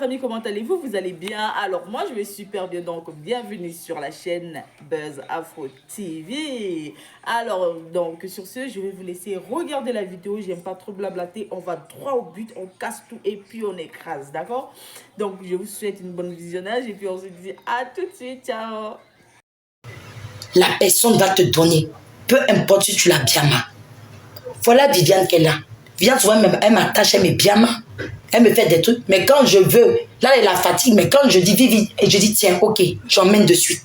famille, comment allez-vous? Vous allez bien? Alors moi je vais super bien, donc bienvenue sur la chaîne Buzz Afro TV. Alors donc sur ce, je vais vous laisser regarder la vidéo, j'aime pas trop blablater, on va droit au but, on casse tout et puis on écrase, d'accord? Donc je vous souhaite une bonne visionnage et puis on se dit à tout de suite, ciao! La personne va te donner, peu importe si tu l'as bien mal. Voilà Viviane qu'elle a. Viviane, souvent, elle m'attache, elle me bien mal. Elle me fait des trucs. Mais quand je veux, là, elle a la fatigue. Mais quand je dis Vivi, et je dis tiens, ok, j'emmène de suite.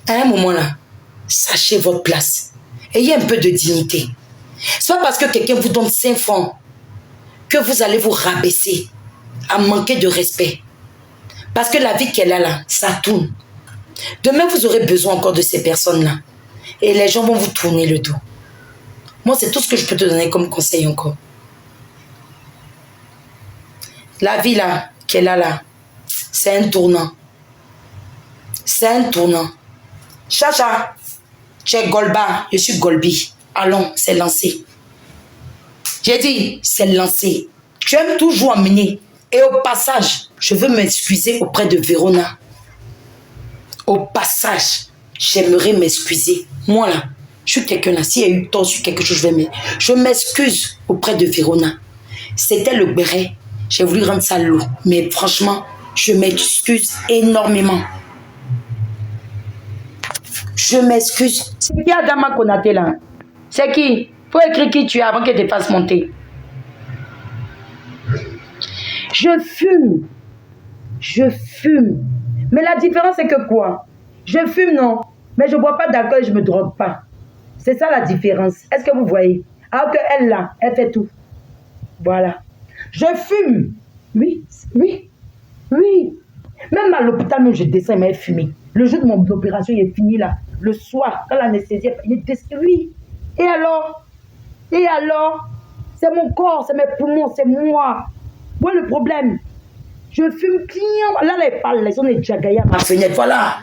À un moment là, sachez votre place. Ayez un peu de dignité. C'est pas parce que quelqu'un vous donne 5 francs que vous allez vous rabaisser à manquer de respect. Parce que la vie qu'elle a là, ça tourne. Demain, vous aurez besoin encore de ces personnes-là. Et les gens vont vous tourner le dos. Moi, c'est tout ce que je peux te donner comme conseil encore. La vie là, qu'elle a là, c'est un tournant. C'est un tournant. Chacha, tu es Golba, je suis Golbi. Allons, c'est lancé. J'ai dit, c'est lancé. Tu aimes toujours emmener. Et au passage, je veux m'excuser auprès de Verona. Au passage, j'aimerais m'excuser. Moi là, je suis quelqu'un là. S'il y a eu tort sur quelque chose, je m'excuse auprès de Verona. C'était le béret. J'ai voulu rendre ça lourd. Mais franchement, je m'excuse énormément. Je m'excuse. C'est qui Adama Konaté là? C'est qui? Faut écrire qui tu es avant qu'elle te fasse monter. Je fume. Je fume. Mais la différence c'est que quoi? Je fume non, mais je ne bois pas d'alcool et je ne me drogue pas. C'est ça la différence. Est-ce que vous voyez? Alors qu'elle là, elle fait tout. Voilà. Je fume. Oui, oui, oui. Même à l'hôpital, je descends et m'ai fumé. Le jour de mon opération, il est fini là. Le soir, quand l'anesthésie, il est détruit. Et alors? Et alors? C'est mon corps, c'est mes poumons, c'est moi. Où est le problème? Je fume client. Là, elle parle, les gens sont jagaïa à ma fenêtre. Voilà.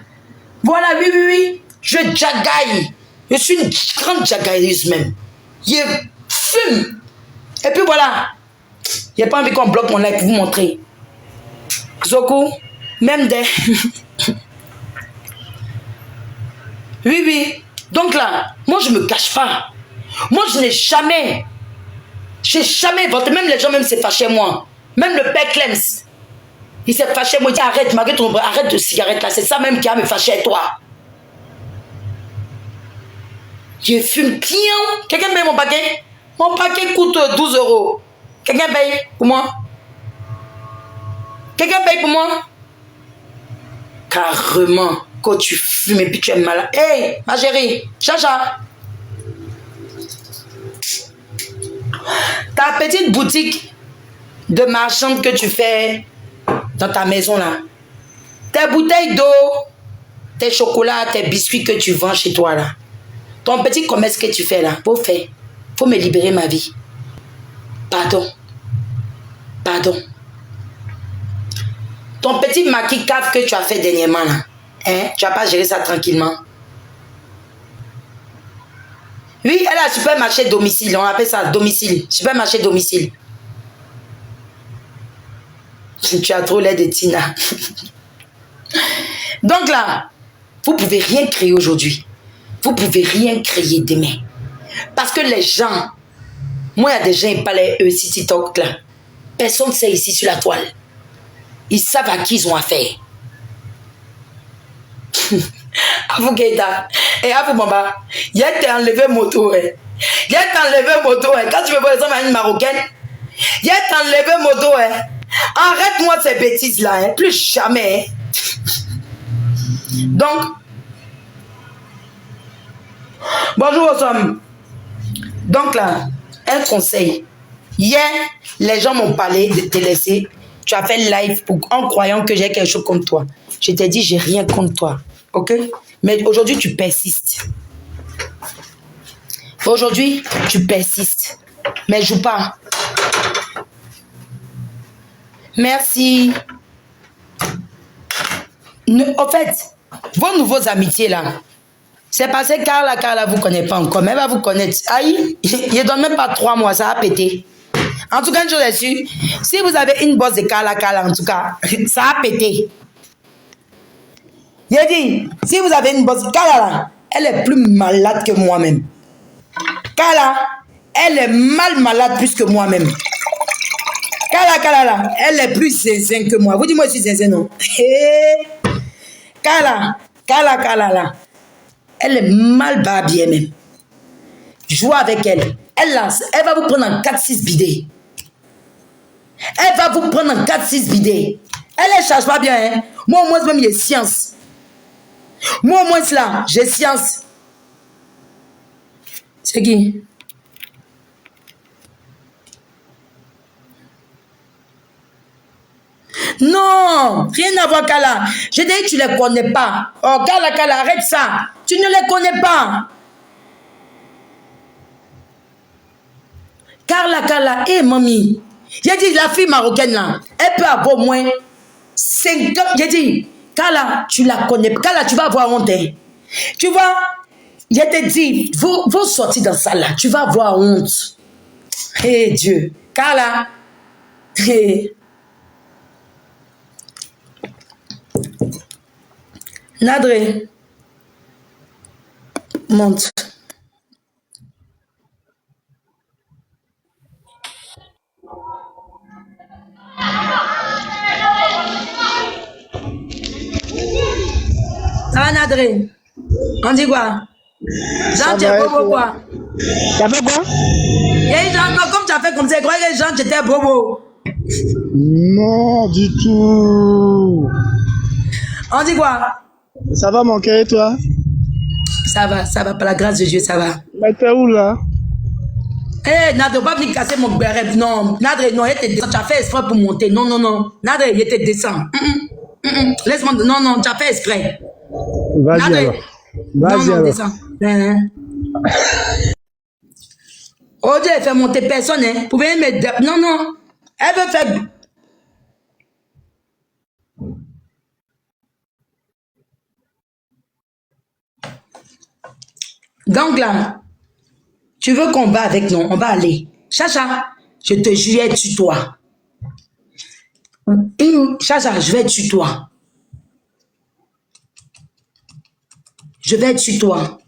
Voilà, oui, oui, oui. Je jagaille. Je suis une grande jagailleuse même. Je fume. Et puis voilà. Il n'y a pas envie qu'on bloque mon live pour vous montrer. Zoku, même des... Oui, oui. Donc là, moi, je ne me cache pas. Moi, je n'ai jamais... J'ai jamais voté. Même les gens même s'est fâché moi. Même le père Clems. Il s'est fâché, moi, il dit arrête, arrête de cigarette là, c'est ça même qui a me fâché toi. Je fume client. Quelqu'un paye mon paquet? Mon paquet coûte 12 €. Quelqu'un paye pour moi? Quelqu'un paye pour moi? Carrément, quand tu fumes et puis tu es malade. Hé, ma chérie, Chacha. Ta petite boutique de marchande que tu fais dans ta maison là, tes bouteilles d'eau, tes chocolats, tes biscuits que tu vends chez toi là, ton petit commerce que tu fais là, faut me libérer ma vie. Pardon. Pardon. Ton petit maquis cave que tu as fait dernièrement là, hein, tu n'as pas géré ça tranquillement. Oui, elle a un supermarché domicile, on appelle ça domicile, supermarché domicile. Tu as trop l'air de Tina. Donc là, vous ne pouvez rien créer aujourd'hui. Vous ne pouvez rien créer demain. Parce que les gens, moi, il y a des gens qui parlent ici, TikTok là. Personne ne sait ici sur la toile. Ils savent à qui ils ont affaire. À vous, Gaïda. Et à vous, maman. Il y a été enlevé moto. Il y a été enlevé moto. Quand tu me vois, exemple, à une Marocaine, il y a été enlevé moto. Arrête-moi ces bêtises-là. Plus jamais. Donc, bonjour aux hommes. Donc là, un conseil. Hier, les gens m'ont parlé de te laisser. Tu as fait live en croyant que j'ai quelque chose contre toi. Je t'ai dit, j'ai rien contre toi. Ok? Mais aujourd'hui, tu persistes. Aujourd'hui, tu persistes. Mais joue pas. Merci. En fait, vos nouveaux amitiés là, C'est parce que Carla, vous ne connaissez pas encore, mais elle va vous connaître. Aïe, il ne donne même pas 3 mois, ça va péter. En tout cas, une chose est sûre, si vous avez une bosse de Carla, en tout cas, ça va péter. J'ai dit, si vous avez une bosse, Carla, elle est plus malade que moi-même. Carla, elle est malade plus que moi-même. Carla, elle est plus zinzin que moi. Vous dites-moi si zinzin, non? Carla, là. Elle est mal babiée même. Jouez avec elle. Elle va vous prendre en 4-6 bidets. Elle va vous prendre en 4-6 bidets. Elle ne cherche pas bien. Hein? Moi, au moins, même, il y a science. Moi, au moins, là, j'ai science. C'est qui? Non, rien à voir, Carla. Je dis que tu ne les connais pas. Oh, Carla, arrête ça. Tu ne les connais pas. Carla, mamie. J'ai dit, la fille marocaine là, elle peut avoir au moins 5 ans. J'ai dit, Carla, tu la connais pas. Carla, tu vas avoir honte. Hein. Tu vois, je te dis, vous sortir dans ça là, tu vas avoir honte. Hé Dieu. Carla. Hey. Nadré. Monte. Ça va, Nadré? On dit quoi? Jean, tu es bobo quoi? Ça fait quoi? Et Jean, comme tu as fait comme ça, je croyais que Jean, tu étais bobo. Non, du tout. On dit quoi? Ça va mon cœur et toi? Ça va, par la grâce de Dieu, ça va. Mais t'es où là? Eh, Nadré, pas venir casser mon béret. Non, Nadré, non, il te descend. Tu as fait exprès pour monter. Non. Nadré, il te descend. Laisse-moi. Non, tu as fait exprès. Vas-y Nadré. alors. Vas-y Non, alors. descends. Oh Dieu, elle fait monter personne, hein. Vous pouvez me... Non. Elle veut faire... Donc là, tu veux qu'on va avec nous? On va aller. Chacha, je te jure, tue-toi. Chacha, je vais tuer-toi. Je vais tuer-toi.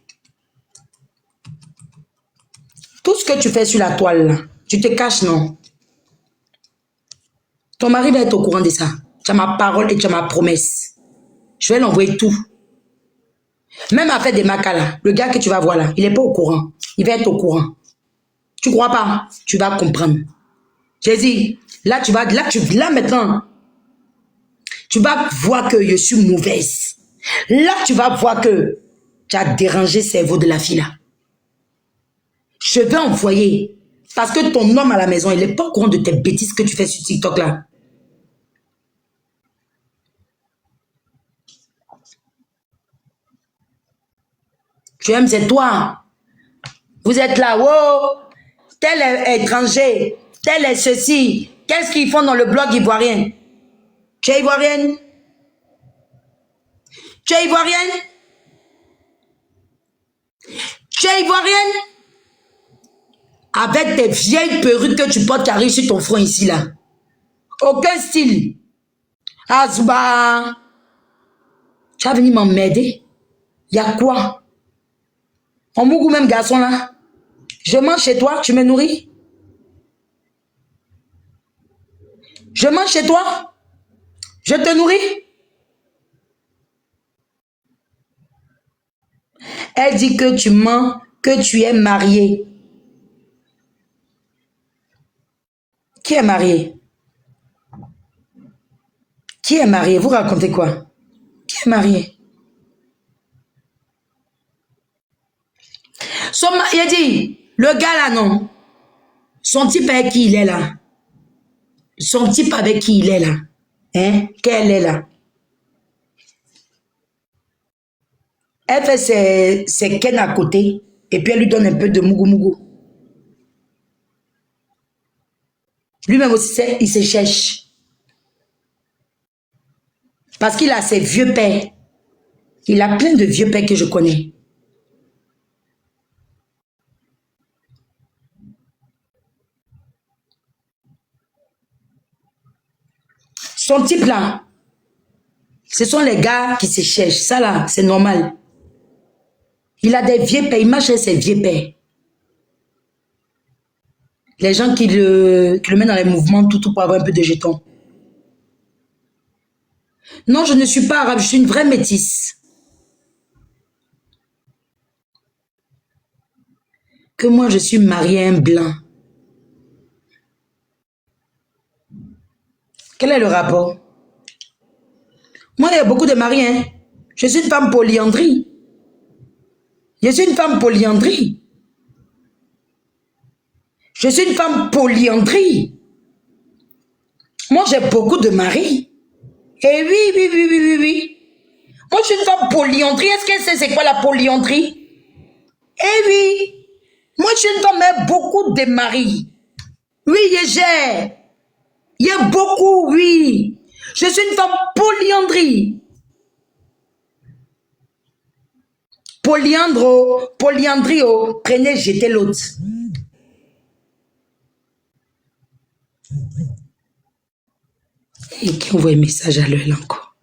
Tout ce que tu fais sur la toile, là, tu te caches, non? Ton mari va être au courant de ça. Tu as ma parole et tu as ma promesse. Je vais l'envoyer tout. Même à faire des macas là, le gars que tu vas voir là, il n'est pas au courant. Il va être au courant. Tu crois pas? Tu vas comprendre. J'ai dit, là maintenant, tu vas voir que je suis mauvaise. Là, tu vas voir que tu as dérangé le cerveau de la fille là. Je vais envoyer, parce que ton homme à la maison, il n'est pas au courant de tes bêtises que tu fais sur TikTok là. Tu aimes, c'est toi. Vous êtes là, wow, tel est étranger, tel est ceci. Qu'est-ce qu'ils font dans le blog ivoirien? Tu es ivoirienne? Tu es ivoirienne? Tu es ivoirienne? Avec tes vieilles perruques que tu portes qui arrivent sur ton front ici là. Aucun style. Azouba. Tu vas venir m'emmerder? Il y a quoi? En Mougou même garçon là. Je mange chez toi, tu me nourris? Je mange chez toi? Je te nourris? Elle dit que tu mens, que tu es marié. Qui est marié? Qui est marié? Vous racontez quoi? Qui est marié? Il a dit, le gars là, non. Son type avec qui il est là. Son type avec qui il est là. Hein? Qu'elle est là. Elle fait ses ken à côté. Et puis elle lui donne un peu de mougou. Lui-même aussi, il se cherche. Parce qu'il a ses vieux pères. Il a plein de vieux pères que je connais. Son type là, ce sont les gars qui se cherchent. Ça là, c'est normal. Il a des vieux pères, il marche avec ses vieux pères. Les gens qui le mettent dans les mouvements, tout pour avoir un peu de jetons. Non, je ne suis pas arabe, je suis une vraie métisse. Que moi, je suis mariée à un blanc. Quel est le rapport? Moi, il y a beaucoup de maris, hein. Je suis une femme polyandrie. Je suis une femme polyandrie. Je suis une femme polyandrie. Moi, j'ai beaucoup de maris. Et oui. Moi, je suis une femme polyandrie. Est-ce qu'elle sait c'est quoi la polyandrie? Eh oui. Moi, je suis une femme avec beaucoup de maris. Oui, j'ai. Il y a beaucoup, oui. Je suis une femme polyandrie. Polyandrie, prenez, jetez l'autre. Et qui envoie un message à l'heure encore?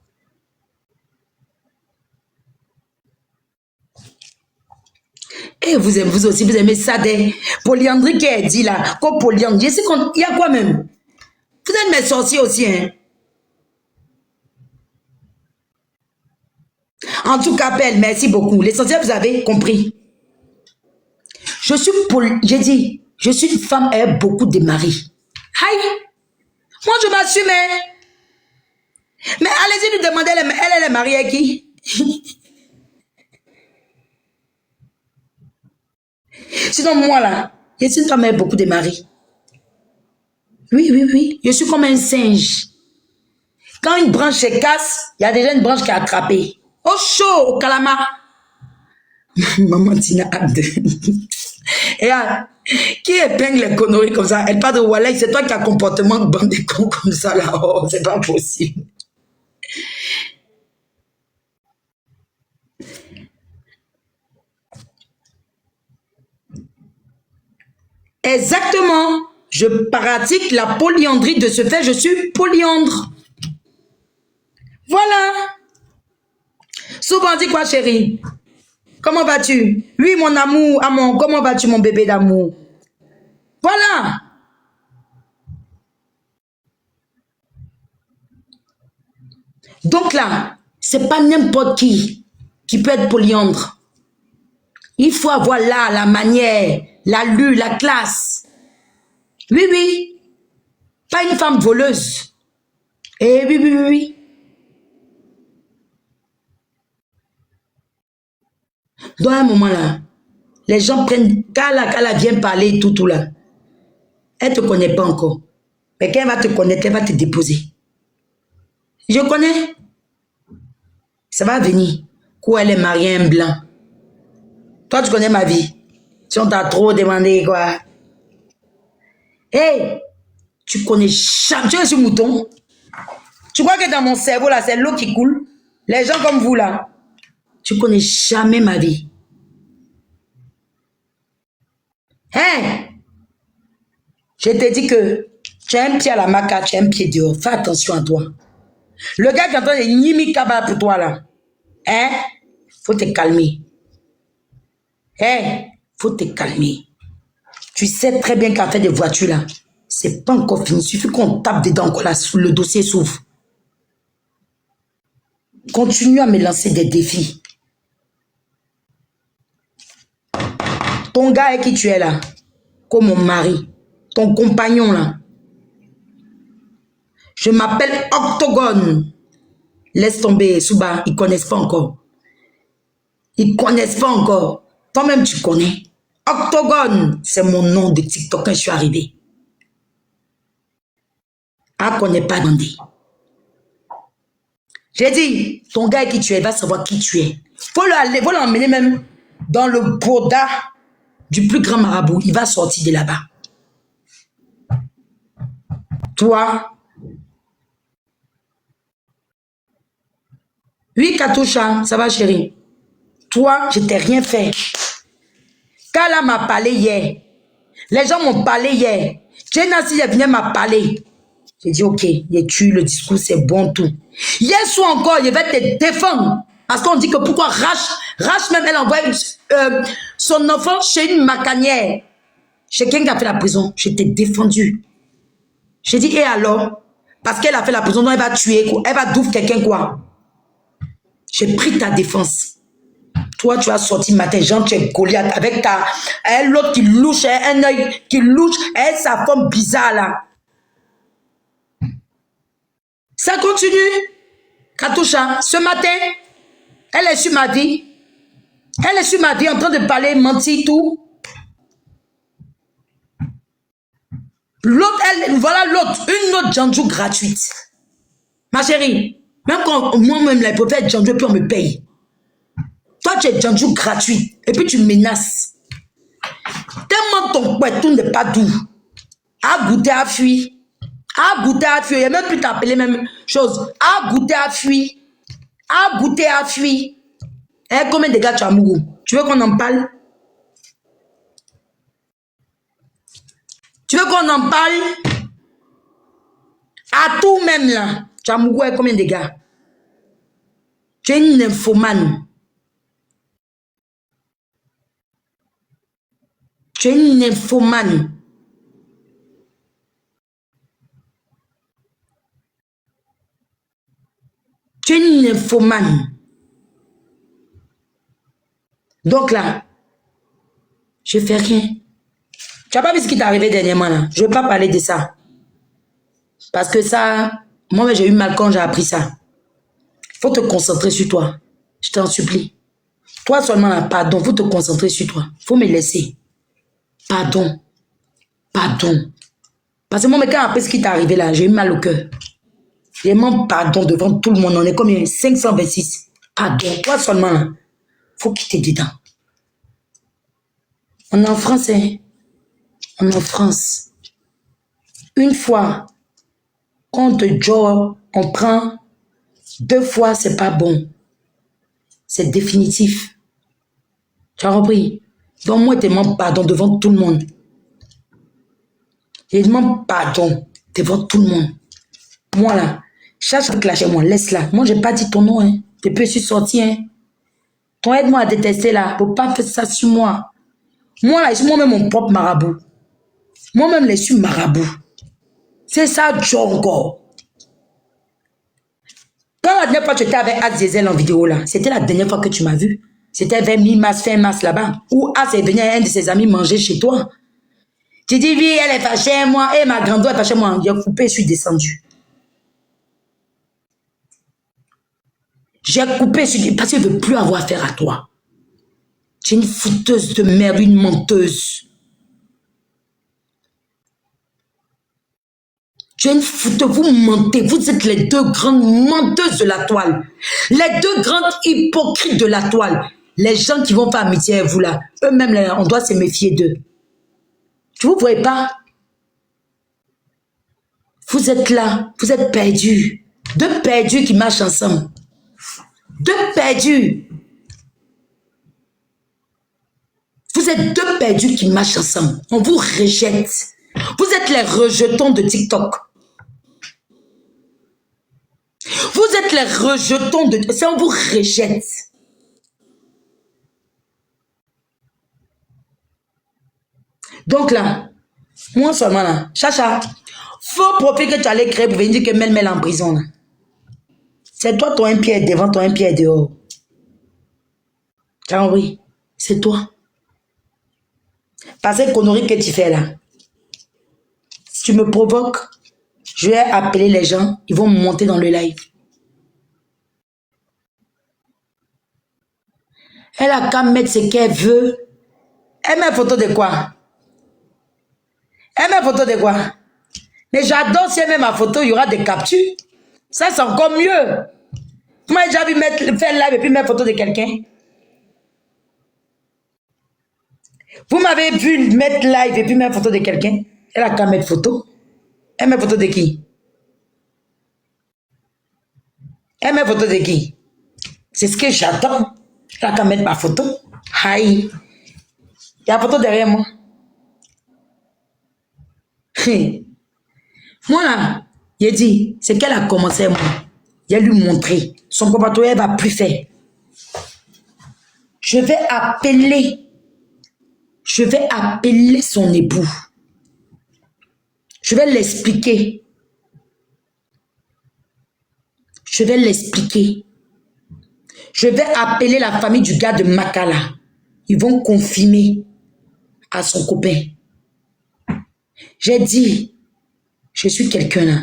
Et vous aussi, vous aimez ça des polyandrie qui est dit là, comme polyandrie. Il y a quoi même? Vous êtes mes sorciers aussi, hein? En tout cas, Pelle, merci beaucoup. L'essentiel, vous avez compris. J'ai dit, je suis une femme avec beaucoup de maris. Aïe! Moi, je m'assume, hein? Mais allez-y lui demander, elle est mariée à qui? Sinon, moi, là, je suis une femme avec beaucoup de maris. Oui. Je suis comme un singe. Quand une branche se casse, il y a déjà une branche qui est attrapée. Au chaud, au calamar. Maman Tina Abde. Et qui épingle les conneries comme ça? Elle parle de Wallah, c'est toi qui as un comportement de bande de cons comme ça là. Oh, c'est pas possible. Exactement. Je pratique la polyandrie. De ce fait, je suis polyandre. Voilà. Souvent dit quoi, chérie? Comment vas-tu? Oui, mon amour, amour. Comment vas-tu, mon bébé d'amour? Voilà. Donc là, c'est pas n'importe qui peut être polyandre. Il faut avoir là la manière, la classe. Oui. Pas une femme voleuse. Eh oui. Dans un moment là, les gens prennent, Kala vient parler tout là. Elle ne te connaît pas encore. Mais quand elle va te connaître, elle va te déposer. Je connais. Ça va venir. Quoi, elle est mariée à un blanc. Toi, tu connais ma vie. Si on t'a trop demandé quoi. Hey, tu connais jamais. Tu es ce mouton. Tu crois que dans mon cerveau là, c'est l'eau qui coule. Les gens comme vous là, tu connais jamais ma vie. Hein? Je te dis que tu as un pied à la maca, tu as un pied dehors. Fais attention à toi. Le gars qui entend des nimi kaba pour toi là. Hein? Faut te calmer. Hein? Faut te calmer. Tu sais très bien qu'à faire des voitures là, c'est pas encore fini. Il suffit qu'on tape dedans, qu'on le dossier s'ouvre. Continue à me lancer des défis. Ton gars avec qui tu es là, comme mon mari, ton compagnon là. Je m'appelle Octogone. Laisse tomber, Souba, ils connaissent pas encore. Ils connaissent pas encore. Toi-même, tu connais. Octogone, c'est mon nom de TikTok quand je suis arrivé. Ah, connaît pas demandé. J'ai dit, ton gars avec qui tu es, il va savoir qui tu es. Faut l'emmener même dans le Bouddha du plus grand marabout. Il va sortir de là-bas. Toi. Oui, Katoucha, ça va, chérie. Toi, je t'ai rien fait. Kala m'a parlé hier. Les gens m'ont parlé hier. Jenna, si elle venait m'a parlé. J'ai dit, ok, il tue, le discours, c'est bon, tout. Hier soir encore, il va te défendre. Parce qu'on dit que pourquoi Rach même, elle envoie son enfant chez une macanière. Chez quelqu'un qui a fait la prison. Je t'ai défendu. J'ai dit, et alors? Parce qu'elle a fait la prison, donc elle va tuer, quoi. Elle va douvre quelqu'un, quoi. J'ai pris ta défense. Toi, tu as sorti matin, Jean, tu es Goliath avec ta... l'autre qui louche, un œil qui louche, sa forme bizarre, là. Ça continue. Katoucha, ce matin, elle est sur ma vie. Elle est sur ma vie en train de parler, mentir, tout. L'autre, voilà l'autre, une autre Django gratuite. Ma chérie, même quand moi-même, là, je peux faire Django et puis on me paye. Toi, tu es Django gratuit et puis tu menaces. Tellement ton poitou n'est pas doux. À goûter à fuir. À goûter à fuir. Il n'y a même plus t'appeler même chose. À goûter à fuir. À goûter à fuir. Eh, combien de gars tu as mouru? Tu veux qu'on en parle? Tu veux qu'on en parle? À tout même là. Tu as mouru avec combien de gars? Tu es une nymphomane. Tu es une nymphomane. Tu es une nymphomane. Donc là, je fais rien. Tu n'as pas vu ce qui t'est arrivé dernièrement là? Je ne veux pas parler de ça. Parce que ça, moi j'ai eu mal quand j'ai appris ça. Il faut te concentrer sur toi. Je t'en supplie. Toi seulement là, pardon, il faut te concentrer sur toi. Il faut me laisser. Pardon. Pardon. Parce que moi, quand après ce qui t'est arrivé là, j'ai eu mal au cœur. J'ai demandé pardon devant tout le monde. On est combien? 526. Pardon. Toi seulement là. Faut quitter dedans. On est en France, hein? On est en France. Une fois, quand te joue, on prend 2 fois, c'est pas bon. C'est définitif. Tu as compris? Donc moi, je demande pardon devant tout le monde. Je demande pardon devant tout le monde. Moi là, cherche à clasher moi, laisse-la. Moi, je n'ai pas dit ton nom, hein. Depuis que je suis sortie, hein. Ton aide-moi à détester là. Faut pas faire ça sur moi. Moi là, je suis moi-même mon propre marabout. Moi-même, je suis marabout. C'est ça, Django. Quand la dernière fois tu étais avec Azizel en vidéo là, c'était la dernière fois que tu m'as vu. C'était vers mi-mars, fin mars là-bas. Où Az est venu un de ses amis manger chez toi. Tu dis, oui, elle est fâchée, moi, et ma grande est fâchée, moi. J'ai coupé, je suis descendu. J'ai coupé, je suis parce qu'il ne veut plus avoir affaire à toi. Tu es une fouteuse de merde, une menteuse. Tu es une fouteuse, vous mentez. Vous êtes les 2 grandes menteuses de la toile. Les 2 grandes hypocrites de la toile. Les gens qui vont faire amitié avec vous là, eux-mêmes, on doit se méfier d'eux. Tu ne vous voyez pas? Vous êtes là, vous êtes perdus. 2 perdus qui marchent ensemble. 2 perdus. Vous êtes 2 perdus qui marchent ensemble. On vous rejette. Vous êtes les rejetons de TikTok. Vous êtes les rejetons de... Ça, on vous rejette. Donc là, moi seulement là, Chacha, faux profil que tu allais créer pour venir dire que Mel est en prison là. C'est toi, ton un pied devant, ton un pied dehors. Tu as compris? C'est toi. Parce que connerie que tu fais là. Si tu me provoques, je vais appeler les gens, ils vont monter dans le live. Elle a qu'à mettre ce qu'elle veut. Elle met une photo de quoi? Elle met une photo de quoi? Mais j'adore si elle met ma photo, il y aura des captures. Ça, c'est encore mieux. Moi, j'ai déjà vu faire live et puis mettre photo de quelqu'un. Vous m'avez vu mettre live et puis mettre photo de quelqu'un. Elle a qu'à mettre photo. Elle met photo de qui? Elle met photo de qui? C'est ce que j'attends. Elle a qu'à mettre ma photo. Aïe. Il y a la photo derrière moi. Moi là, Il a dit, c'est qu'elle a commencé moi. Il a lui montré. Son comportement, elle ne va plus faire. Je vais appeler son époux. Je vais l'expliquer. Je vais appeler la famille du gars de Makala. Ils vont confirmer à son copain. J'ai dit, je suis quelqu'un là.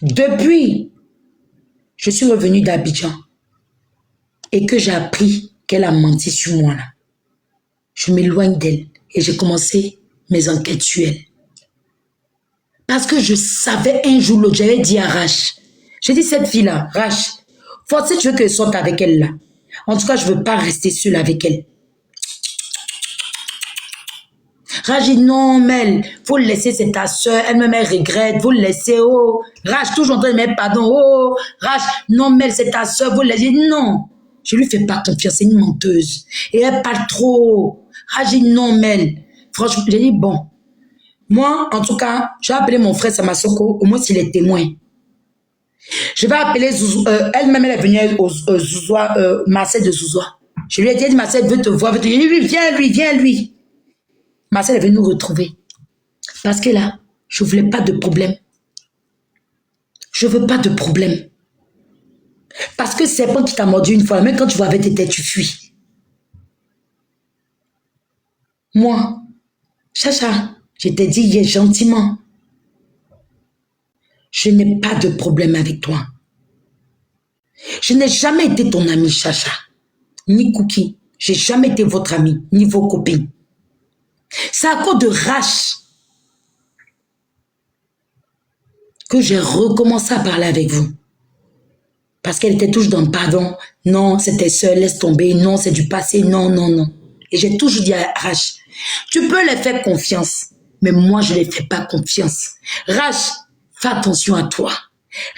Depuis, je suis revenue d'Abidjan et que j'ai appris qu'elle a menti sur moi là. Je m'éloigne d'elle et j'ai commencé mes enquêtes sur elle. Parce que je savais un jour l'autre, j'avais dit à Rach, j'ai dit cette fille-là, Rach, forcément tu veux que je sorte avec elle là. En tout cas, je ne veux pas rester seule avec elle. Rach dit non, Mel, faut le laisser, c'est ta soeur, elle-même elle regrette, faut le laisser, oh. Rach, toujours en train de mettre pardon, oh. Rach, non, Mel, c'est ta soeur, faut le laisser. Non, je lui fais pas confiance, c'est une menteuse. Et elle parle trop. Rach dit non, Mel. Franchement, j'ai dit bon. Moi, en tout cas, j'ai appelé mon frère Samasoko, au moins s'il est témoin. Je vais appeler Zouzou, elle-même, elle est venue au Zouzoua, Marcel de Zouzoua. Je lui ai dit, Marcel veut te voir, veut te dire, oui, viens lui. Marcel est venu nous retrouver. Parce que là, je ne voulais pas de problème. Je ne veux pas de problème. Parce que c'est pas qui t'a mordu une fois, même quand tu vois avec tes têtes, tu fuis. Moi, Chacha, je t'ai dit hier gentiment, je n'ai pas de problème avec toi. Je n'ai jamais été ton ami, Chacha, ni Cookie. J'ai jamais été votre ami, ni vos copines. C'est à cause de Rach que j'ai recommencé à parler avec vous. Parce qu'elle était toujours dans le pardon. Non, c'était seul, laisse tomber. Non, c'est du passé. Non. Et j'ai toujours dit à Rach, tu peux les faire confiance, mais moi, je ne les fais pas confiance. Rach, fais attention à toi.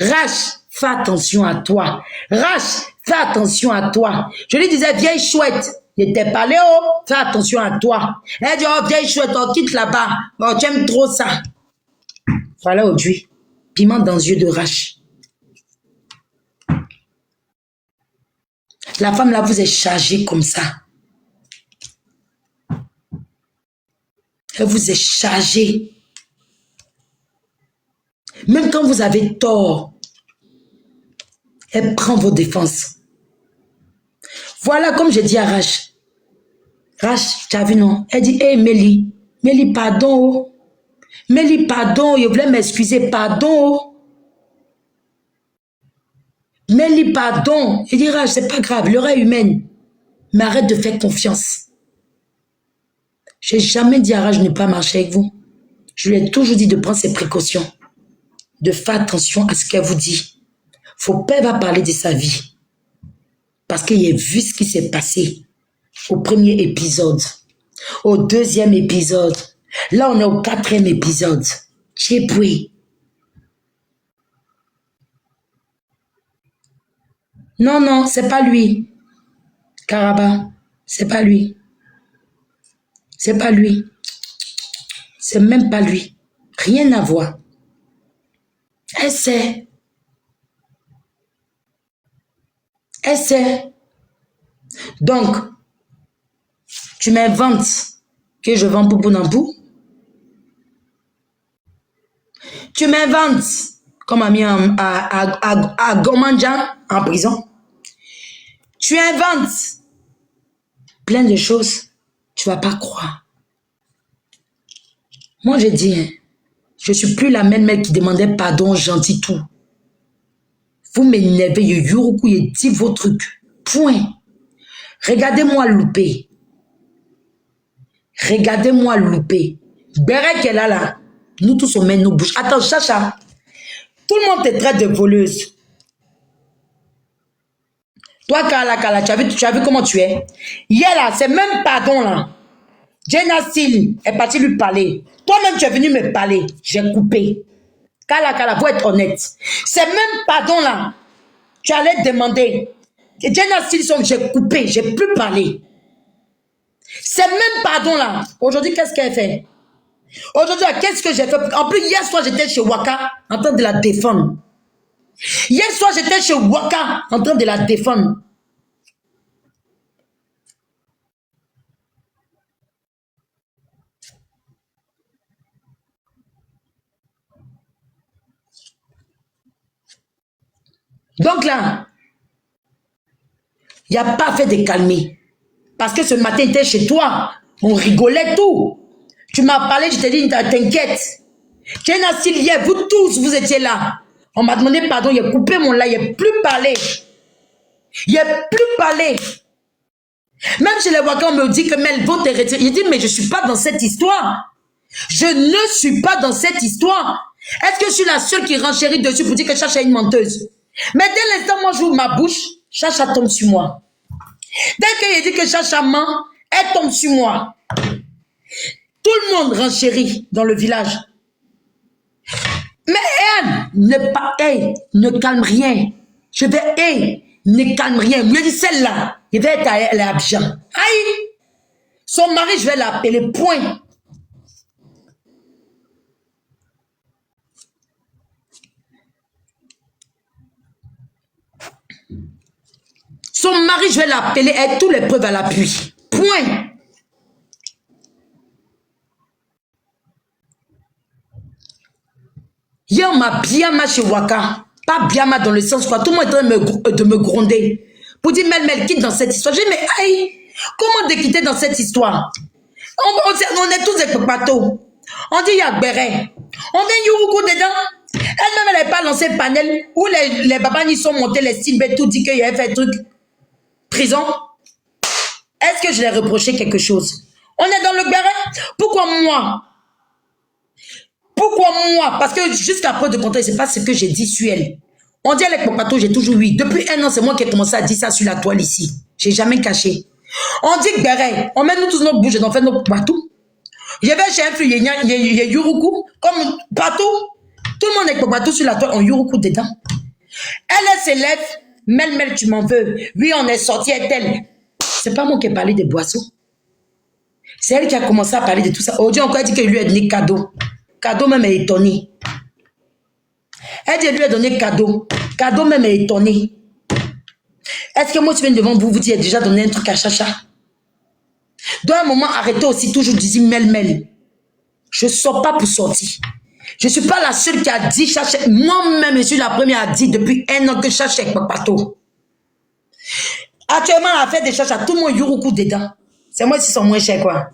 Rach, fais attention à toi. Rach, fais attention à toi. Je lui disais, vieille chouette. Il était parlé, oh, fais attention à toi. Elle dit, oh, vieille chouette, oh, quitte là-bas. Oh, tu aimes trop ça. Voilà aujourd'hui, piment dans les yeux de Rach. La femme là vous est chargée comme ça. Elle vous est chargée. Même quand vous avez tort, elle prend vos défenses. Voilà comme j'ai dit à Rach. Rach, tu as vu non? Elle dit, hé Mélie, pardon. Mélie, pardon, je voulais m'excuser, pardon. Mélie, pardon. Je dis, Rach, c'est pas grave, l'oreille humaine. Mais arrête de faire confiance. Je n'ai jamais dit à Rach de ne pas marcher avec vous. Je lui ai toujours dit de prendre ses précautions. De faire attention à ce qu'elle vous dit. Faut pas va parler de sa vie. Parce qu'il a vu ce qui s'est passé au premier épisode, au deuxième épisode. Là, on est au 4e épisode. Tchéboué. Non, c'est pas lui. Karaba, c'est pas lui. C'est pas lui. C'est même pas lui. Rien à voir. Elle sait. Donc, tu m'inventes que je vends Poupou Nampou. Tu m'inventes comme a mis à Gomandja en prison. Tu inventes plein de choses. Tu vas pas croire. Moi, j'ai dit, je suis plus la même mère qui demandait pardon, gentil tout. Vous m'énervez, Yuruku, il dit vos trucs. Point. Regardez-moi louper. Regardez-moi louper. Bérec est là. Nous tous on met nos bouches. Attends, Chacha. Tout le monde te traite de voleuse. Toi, Kala, tu as vu comment tu es? Hier là, c'est même pardon là. Jenna Sil est partie lui parler. Toi-même, tu es venu me parler. J'ai coupé. Kala, faut être honnête. C'est même pardon là. Tu allais demander. Jenna Sil, j'ai coupé, j'ai plus parlé. C'est même pardon là. Aujourd'hui, qu'est-ce qu'elle fait? Aujourd'hui, qu'est-ce que j'ai fait? En plus, hier soir, j'étais chez Waka en train de la défendre. Hier soir, j'étais chez Waka en train de la défendre. Donc là, il n'y a pas fait de calmer. Parce que ce matin, il était chez toi. On rigolait tout. Tu m'as parlé, je t'ai dit, t'inquiète. J'ai un asile hier, vous tous, vous étiez là. On m'a demandé pardon, il a coupé mon là, il n'a plus parlé. Il n'a plus parlé. Même chez les Waka, on me dit que Mel vont te retirer. Il dit, mais je ne suis pas dans cette histoire. Je ne suis pas dans cette histoire. Est-ce que je suis la seule qui renchérit dessus pour dire que Chacha est une menteuse? Mais dès l'instant, moi, j'ouvre ma bouche, Chacha tombe sur moi. Dès qu'il dit que Chacha ment, elle tombe sur moi. Tout le monde renchérit dans le village. Mais elle, ne calme rien. Je vais, ne calme rien. Me dit celle-là, il va être elle est Abidjan. Aïe! Son mari, je vais l'appeler, point. Son mari, je vais l'appeler, et toutes les preuves à l'appui. Point. Hier, on m'a bien mal chez Waka. Pas bien mal dans le sens quoi. Tout le monde est en train de me gronder. Pour dire, Mel, quitte dans cette histoire. J'ai dit, mais aïe, comment de quitter dans cette histoire? On est tous des patos. On dit Yagbere. On dit Youroukou dedans. Elle-même, elle n'avait pas lancé le panel où les babani sont montés, les styles, tout dit qu'il y avait fait truc. Prison. Est-ce que je l'ai reproché quelque chose? On est dans le béret. Pourquoi moi? Pourquoi moi? Parce que jusqu'à preuve de contraire, c'est pas ce que j'ai dit sur elle. On dit avec Popato, j'ai toujours oui. Depuis un an, c'est moi qui ai commencé à dire ça sur la toile ici. J'ai jamais caché. On dit que béret, on met nous tous notre bouche et on fait nos partout. Je vais chez un flux, il y a Yuruku, comme partout. Tout le monde est Popato sur la toile, on Yuruku dedans. Elle s'élève, Mel, tu m'en veux. Oui, on est sorti, elle. C'est pas moi qui ai parlé des boissons. C'est elle qui a commencé à parler de tout ça. Aujourd'hui, encore, elle dit que lui a donné cadeau. Cadeau même est étonné. Elle dit lui a donné cadeau. Cadeau même est étonné. Est-ce que moi, tu viens devant vous, vous dites, j'ai déjà donné un truc à Chacha? Dans un moment, arrêtez aussi toujours de dire Mel. Je ne sors pas pour sortir. Je ne suis pas la seule qui a dit Chacha. Moi-même, je suis la première à dire depuis un an que Chacha est Papato. Actuellement, la fête de Chacha, tout le monde Yuruku dedans. C'est moi qui sont moins chers, quoi.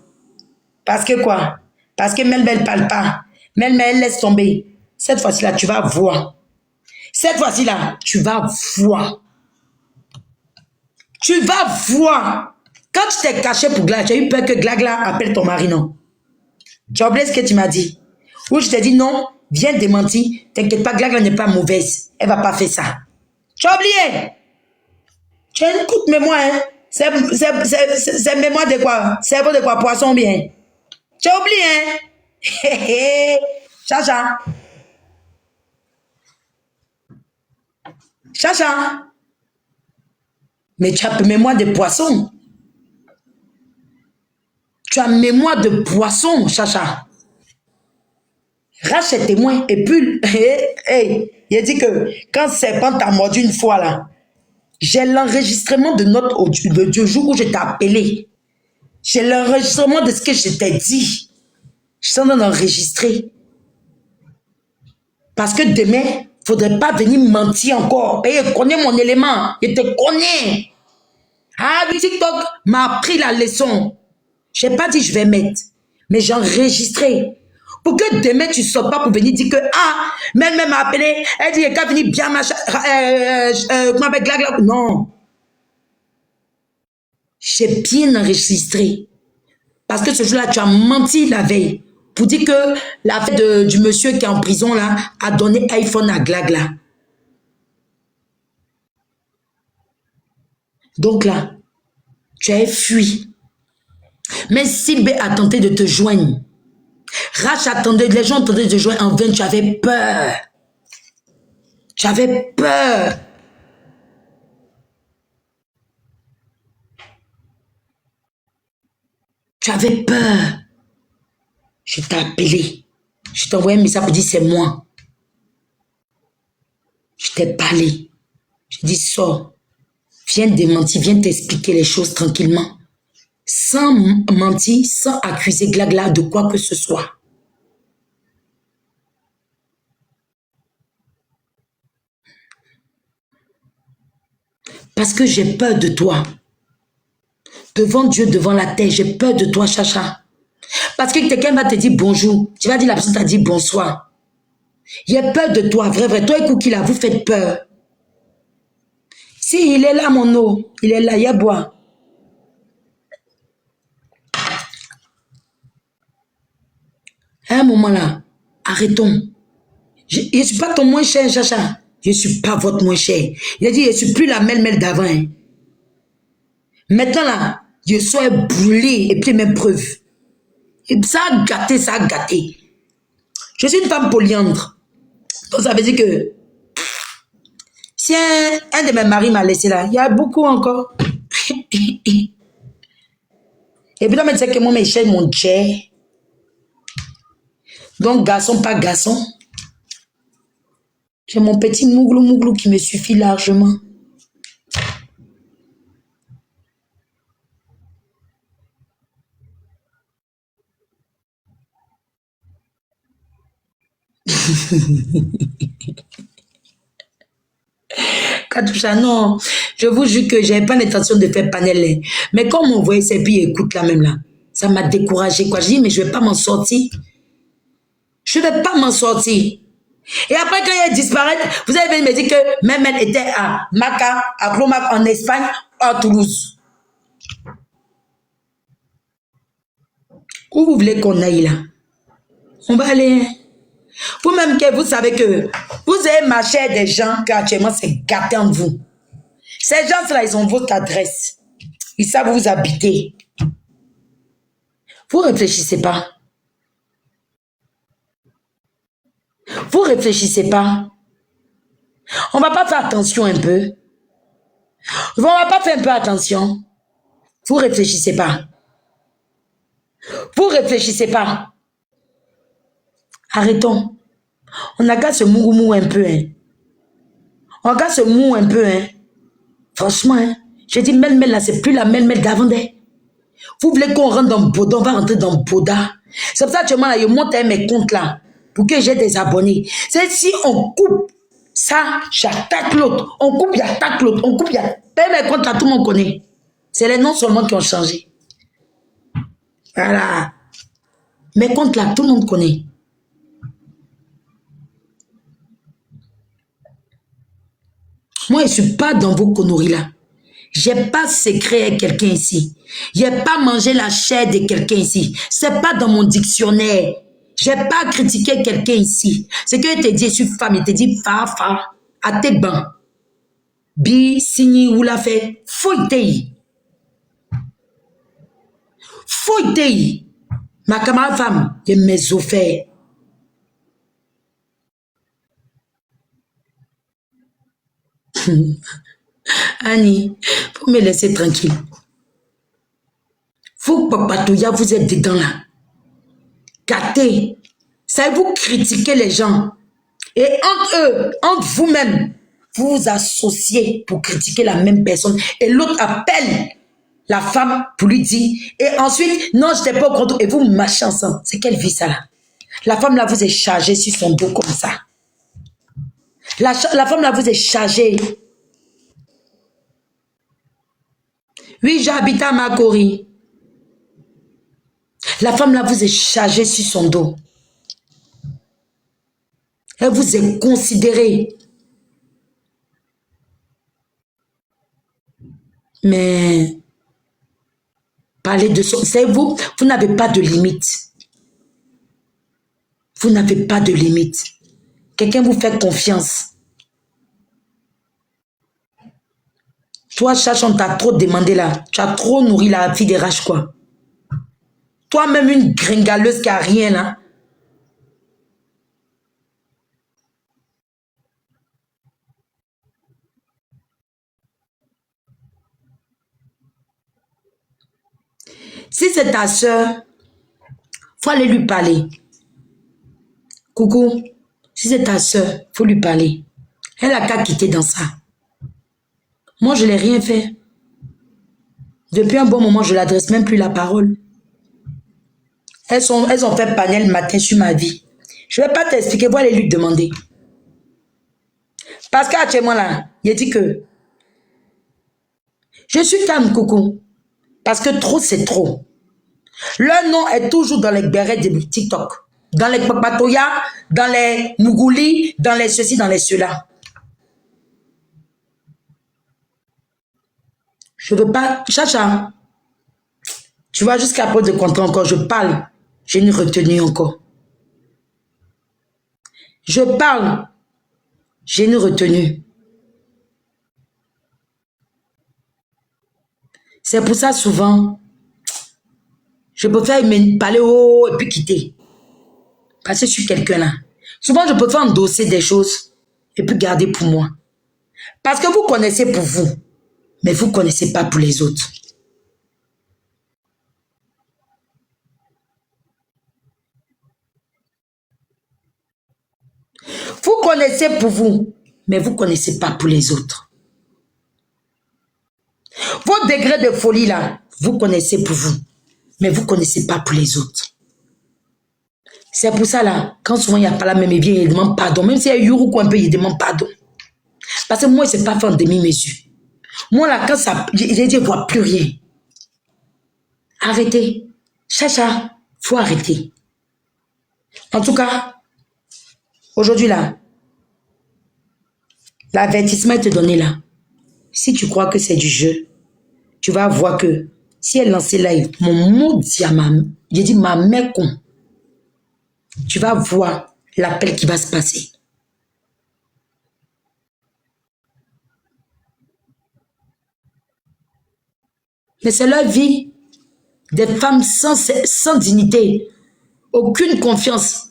Parce que quoi? Parce que Mel ne parle pas. Mel, laisse tomber. Cette fois-ci-là, tu vas voir. Cette fois-ci-là, tu vas voir. Tu vas voir. Quand tu t'es caché pour Glag, j'ai eu peur que Glagla appelle ton mari, non? Tu as oublié ce que tu m'as dit? Ou je t'ai dit non, viens démentir. T'inquiète pas, Glagla n'est pas mauvaise. Elle va pas faire ça. Tu as oublié? Tu as une courte mémoire, hein? C'est mémoire de quoi? Cerveau de quoi? Poisson bien. Tu as oublié, hein? Chacha. Chacha. Mais tu as mémoire de poisson. Tu as mémoire de poisson, Chacha. Rachel témoin. Et puis, il a dit que quand Serpent t'a mordu une fois là, j'ai l'enregistrement de notre audio, du jour où je t'ai appelé. J'ai l'enregistrement de ce que je t'ai dit. Je suis en train d'enregistrer. Parce que demain, il ne faudrait pas venir mentir encore. Et il connaît mon élément. Il te connaît. Ah, oui, TikTok m'a appris la leçon. Je n'ai pas dit je vais mettre, mais j'ai enregistré. Pour que demain, tu ne sors pas pour venir dire que, ah, même m'a appelé, elle dit, qu'elle venir bien machin, comment avec Glagla. Non. J'ai bien enregistré. Parce que ce jour-là, tu as menti la veille. Pour dire que la fête du monsieur qui est en prison, là, a donné iPhone à Glagla. Donc là, tu as fui. Mais Sibé a tenté de te joindre. Rach attendait, les gens tentaient de te joindre en vain, tu avais peur. Tu avais peur. Tu avais peur. Je t'ai appelé. Je t'ai envoyé un message pour dire c'est moi. Je t'ai parlé. Je dis sors. Viens démentir, viens t'expliquer les choses tranquillement. Sans mentir, sans accuser Glagla de quoi que ce soit. Parce que j'ai peur de toi. Devant Dieu, devant la terre, j'ai peur de toi, Chacha. Parce que quelqu'un va te dire bonjour. Tu vas dire la personne t'a dit bonsoir. J'ai peur de toi, vrai, vrai. Toi et Kouki, là, vous faites peur. Si, il est là, mon eau. Il est là, il y a bois. À un moment là, arrêtons. Je ne suis pas ton moins cher, Chacha. Je ne suis pas votre moins cher. Il a dit, je ne suis plus la mêle d'avant. Hein. Maintenant là, je suis brûlé et puis mes preuves. Et ça a gâté, ça a gâté. Je suis une femme polyandre. Donc ça veut dire que si un de mes maris m'a laissé là, il y a beaucoup encore. Et puis là, on me disait que moi, mes chaînes, mon jet. Donc, garçon, pas garçon. J'ai mon petit mouglou qui me suffit largement. Katoucha, non, je vous jure que j'avais pas l'intention de faire panel. Mais comme on voyait ces puis écoute là même là, ça m'a découragé quoi. Je dis, mais je vais pas m'en sortir. Je vais pas m'en sortir. Et après, quand elle disparaît, vous avez me dit que même elle était à Maca, à Clomac en Espagne, à Toulouse. Où vous voulez qu'on aille là? On va aller. Vous-même que vous savez que vous avez marché à des gens qui actuellement c'est gâté en vous. Ces gens-là, ils ont votre adresse. Ils savent où vous habitez. Vous réfléchissez pas. Vous réfléchissez pas. On va pas faire attention un peu. On va pas faire un peu attention. Vous réfléchissez pas. Vous réfléchissez pas. Arrêtons. On a qu'à se mou un peu. Hein. On a qu'à se mou un peu. Hein. Franchement, hein. J'ai dit Mel là, c'est plus la Mel d'avant. Vous voulez qu'on rentre dans Boda, on va rentrer dans Boda. C'est pour ça que je monte mes comptes là pour que j'ai des abonnés. C'est si on coupe ça, j'attaque l'autre. On coupe, j'attaque l'autre. On coupe, j'attaque. Mes comptes là, tout le monde connaît. C'est les noms seulement qui ont changé. Voilà. Mes comptes là, tout le monde connaît. Moi, je ne suis pas dans vos conneries là. Je n'ai pas secret avec quelqu'un ici. Je n'ai pas mangé la chair de quelqu'un ici. Ce n'est pas dans mon dictionnaire. Je n'ai pas critiqué quelqu'un ici. C'est que je te dis, je suis femme, il te dit, fa, à tes bancs. Bi, signi, ou la fait. Fouille-tei. Fouille-tei. Ma camarade femme, je mes offert. Annie, faut me laisser tranquille. Vous, Papatouya, vous êtes dedans là. Gâtez. Savez-vous critiquer les gens. Et entre eux, entre vous-même, vous vous associez pour critiquer la même personne. Et l'autre appelle la femme pour lui dire. Et ensuite, non, je n'étais pas au compte. Et vous marchez ensemble. C'est quelle vie ça là? La femme là vous est chargée sur son dos comme ça. La femme là vous est chargée. Oui, j'habite à Makori. La femme là vous est chargée sur son dos. Elle vous est considérée. Mais parler de ça, c'est vous n'avez pas de limite. Vous n'avez pas de limite. Quelqu'un vous fait confiance. Toi, Chacha, on t'a trop demandé là. Tu as trop nourri la fille des raches, quoi. Toi-même, une gringaleuse qui a rien là. Si c'est ta soeur, Faut aller lui parler. Coucou, si c'est ta soeur, faut lui parler. Elle a qu'à quitter dans ça. Moi, je n'ai rien fait. Depuis un bon moment, je ne l'adresse même plus la parole. Elles ont fait panel matin sur ma vie. Je ne vais pas t'expliquer, vous allez lui demander. Parce qu'actuellement là, il dit que je suis calme, coucou. Parce que trop, c'est trop. Leur nom est toujours dans les bérets de TikTok. Dans les papatoya, dans les mougouli, dans les ceci, dans les cela. Je veux pas... Chacha, tu vois, jusqu'à peu de contrat encore, je parle. J'ai une retenue encore. Je parle. J'ai une retenue. C'est pour ça, souvent, je préfère me parler haut et puis quitter. Parce que je suis quelqu'un là. Souvent, je préfère endosser des choses et puis garder pour moi. Parce que vous connaissez pour vous, mais vous ne connaissez pas pour les autres. Vous connaissez pour vous, mais vous ne connaissez pas pour les autres. Vos degrés de folie là, vous connaissez pour vous, mais vous ne connaissez pas pour les autres. C'est pour ça là, quand souvent il n'y a pas la même, il vient, il demande pardon. Même s'il y a Yuruku un peu, il demande pardon. Parce que moi, il ne s'est pas fait en demi-mesure. Moi là, quand ça, j'ai dit, je ne vois plus rien. Arrêtez. Chacha, il faut arrêter. En tout cas, aujourd'hui là, l'avertissement est donné là. Si tu crois que c'est du jeu, tu vas voir que si elle lance live, mon mot dit à j'ai dit ma mère con, tu vas voir l'appel qui va se passer. Mais c'est leur vie. Des femmes sans dignité, aucune confiance.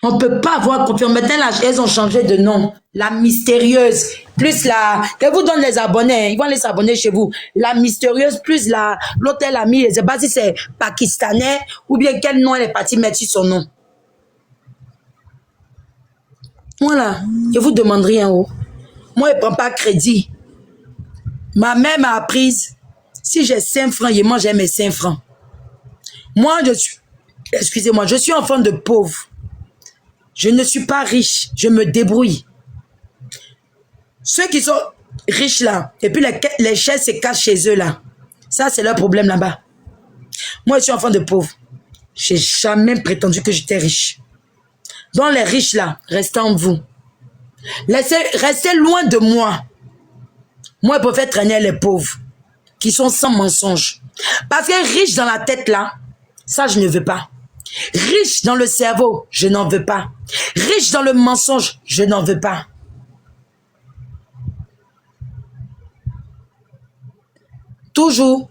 On ne peut pas avoir confiance. Maintenant, là, elles ont changé de nom. La mystérieuse, plus la... Je vous donne les abonnés, ils vont les abonner chez vous. La mystérieuse, plus l'autre, elle a mis, je ne sais pas si c'est pakistanais ou bien quel nom elle est partie mettre sur son nom. Voilà, je vous demande rien. Oh. Moi, je ne prends pas crédit. Ma mère m'a apprise. Si j'ai 5 francs, je mange mes 5 francs. Moi, excusez-moi, je suis enfant de pauvre. Je ne suis pas riche, je me débrouille. Ceux qui sont riches là, et puis les chaises se cachent chez eux là, ça c'est leur problème là-bas. Moi je suis enfant de pauvre. Je n'ai jamais prétendu que j'étais riche. Donc les riches là, restez en vous. Restez loin de moi. Moi je préfère traîner les pauvres, qui sont sans mensonge. Parce que riche dans la tête là, ça je ne veux pas. Riche dans le cerveau, je n'en veux pas. Riche dans le mensonge, je n'en veux pas. Toujours.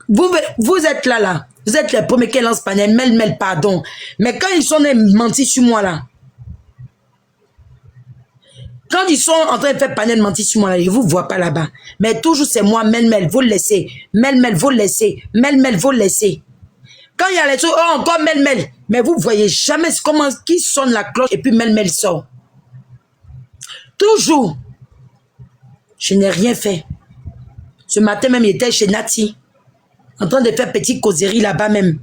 Vous êtes là. Vous êtes les premiers qui lancent panel, mêle, pardon. Mais quand ils sont mentis sur moi là, quand ils sont en train de faire panel mentir sur moi là, je ne vous vois pas là-bas. Mais toujours c'est moi, mêle, vous le laissez. Mêle, vous le laissez. Mêle, vous le laissez. Quand il y a les trucs, oh, encore mêle. Mais vous ne voyez jamais comment qui sonne la cloche et puis mêle sort. Toujours. Je n'ai rien fait. Ce matin même, il était chez Nati. En train de faire petite causerie là-bas même.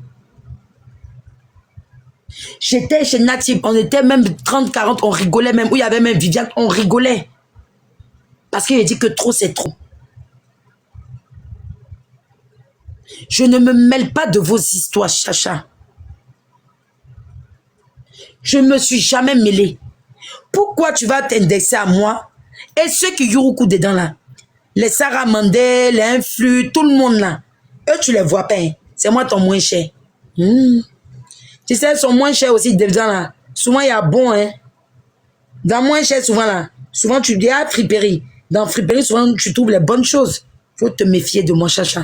J'étais chez Nati. On était même 30, 40, on rigolait même. Où il y avait même Viviane, on rigolait. Parce qu'il a dit que trop, c'est trop. Je ne me mêle pas de vos histoires, chacha. Je ne me suis jamais mêlée. Pourquoi tu vas t'indexer à moi? Et ceux qui Yuruku dedans là, les Sarah Mandé, les Influx, tout le monde là, eux tu les vois pas. Hein? C'est moi ton moins cher. Tu sais, ils sont moins chers aussi dedans là. Souvent il y a bon, hein. Dans moins cher, souvent là, souvent tu dis à friperie. Dans friperie, souvent tu trouves les bonnes choses. Faut te méfier de moi, chacha.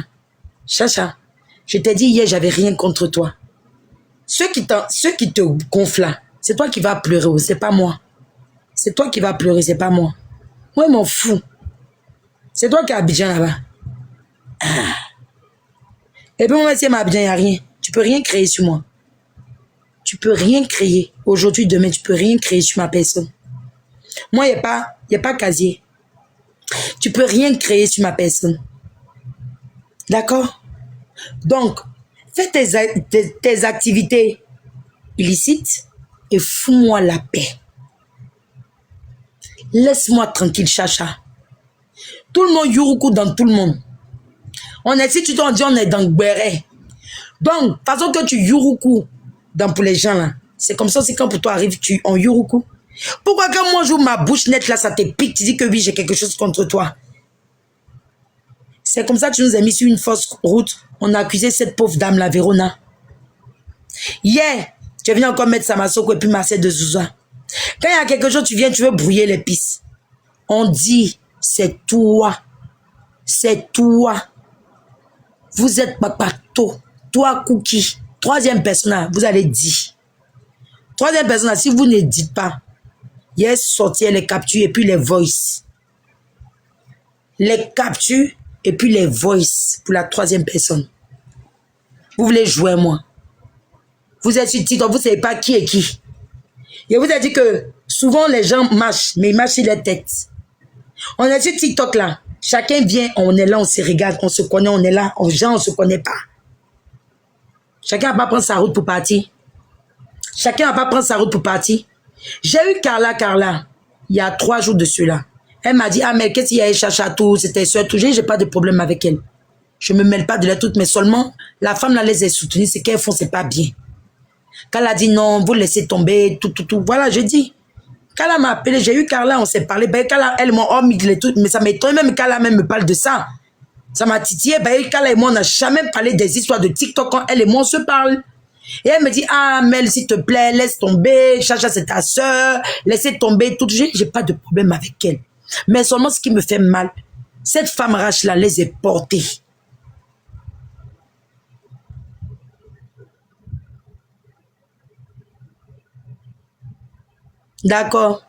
Chacha, je t'ai dit hier, j'avais rien contre toi. Ceux qui te gonflent là, c'est toi qui vas pleurer, c'est pas moi. C'est toi qui vas pleurer, c'est pas moi. Moi, je m'en fous. C'est toi qui es à Abidjan là-bas. Ah. Et puis moi, si à Abidjan, il n'y a rien. Tu peux rien créer sur moi. peux rien créer. Aujourd'hui, demain, tu peux rien créer sur ma personne. Moi, il n'y a pas casier. Tu peux rien créer sur ma personne. D'accord? Donc, fais tes activités illicites et fous-moi la paix. Laisse-moi tranquille, chacha. Tout le monde yuruku dans tout le monde. On est, si tu t'en dis, on est dans Gbéré. Donc, façon que tu yuruku dans pour les gens là, c'est comme ça aussi quand pour toi arrive, tu en yuruku. Pourquoi quand moi j'ouvre ma bouche nette là, ça te pique, tu dis que oui, j'ai quelque chose contre toi. C'est comme ça que tu nous as mis sur une fausse route. On a accusé cette pauvre dame, la Vérona. Hier, tu viens encore mettre Samasoko et puis Marcel de Zouza. Quand il y a quelque chose, tu viens, tu veux brouiller les pistes. On dit, c'est toi. C'est toi. Vous êtes papato. Toi, Cookie. Troisième personne, vous allez dire. Troisième personne, si vous ne dites pas, il y a sorti les captures et puis les voice. Les captures et puis les voice pour la troisième personne. Vous voulez jouer moi. Vous êtes sur TikTok, vous ne savez pas qui est qui. Et vous avez dit que souvent les gens marchent, mais ils marchent sur les têtes. On est sur TikTok là. Chacun vient, on est là, on se regarde, on se connaît, on est là. On ne se connaît pas. Chacun va pas prendre sa route pour partir. Chacun va pas prendre sa route pour partir. J'ai eu Carla, il y a 3 jours de cela. Elle m'a dit, ah mais qu'est-ce qu'il y a, chacha tout, c'était soeur tout. J'ai pas de problème avec elle. Je me mêle pas de la toute, mais seulement, la femme là les a soutenues, ce qu'elles font, c'est pas bien. Quand elle a dit non, vous laissez tomber, tout. Voilà, je dis. Quand elle m'a appelé, j'ai eu Carla, on s'est parlé. Ben, Carla, elle m'a mis les trucs, mais ça m'étonne même Carla même me parle de ça. Ça m'a titillé. Ben, Carla et moi, on n'a jamais parlé des histoires de TikTok quand elle et moi, on se parle. Et elle me dit, ah, Mel, s'il te plaît, laisse tomber. Chacha, c'est ta soeur. Laissez tomber tout. J'ai pas de problème avec elle. Mais seulement ce qui me fait mal, cette femme rache-là les est portées. D'accord.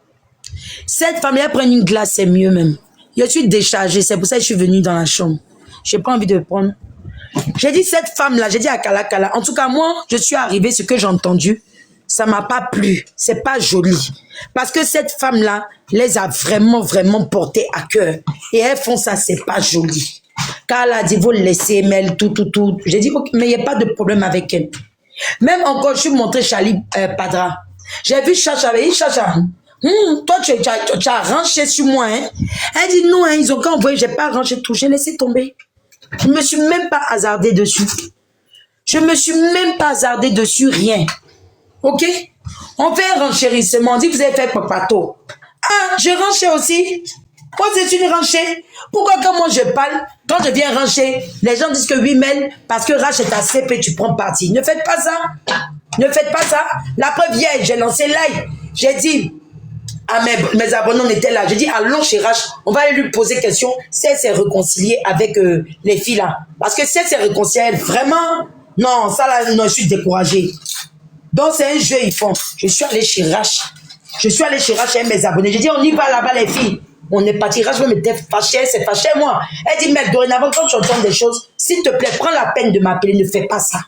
Cette femme, elle prend une glace, c'est mieux même. Je suis déchargée, c'est pour ça que je suis venue dans la chambre. Je n'ai pas envie de prendre. J'ai dit, cette femme-là, j'ai dit à Kala, en tout cas, moi, je suis arrivée, ce que j'ai entendu, ça m'a pas plu. C'est pas joli. Parce que cette femme-là les a vraiment portées à cœur. Et elles font ça, c'est pas joli. Quand elle a dit, vous laissez, Mel, tout. J'ai dit, okay, mais il n'y a pas de problème avec elle. Même encore, je suis montré Charlie Padra. J'ai vu Chacha, toi, tu as ranché sur moi, hein? Elle dit, non, hein, ils ont qu'à envoyer, j'ai pas ranché tout, j'ai laissé tomber. Je me suis même pas hasardé dessus. Je me suis même pas hasardé dessus, rien. Ok? On fait un renchérissement, on dit que vous avez fait papato. Ah, je ranchais aussi. Moi, c'est une ranchée. Pourquoi quand moi je parle, quand je viens rancher, les gens disent que oui, Mel, parce que Rach est ta CP, tu prends parti. Ne faites pas ça. Ne faites pas ça. La preuve, hier, j'ai lancé live. J'ai dit, à mes abonnés, on était là. J'ai dit, allons chez Rach, on va aller lui poser question si elle s'est réconciliée avec les filles là. Parce que si elle s'est réconciliée, vraiment, non, ça là, non, je suis découragée. Donc, c'est un jeu, ils font. Je suis allée chez Rach. Je suis allée chez Rach et mes abonnés. J'ai dit, on y va là-bas, les filles. On est parti. Rach me était fâchée, elle s'est fâchée, moi. Elle dit, mais dorénavant, quand tu entends des choses, s'il te plaît, prends la peine de m'appeler, ne fais pas ça.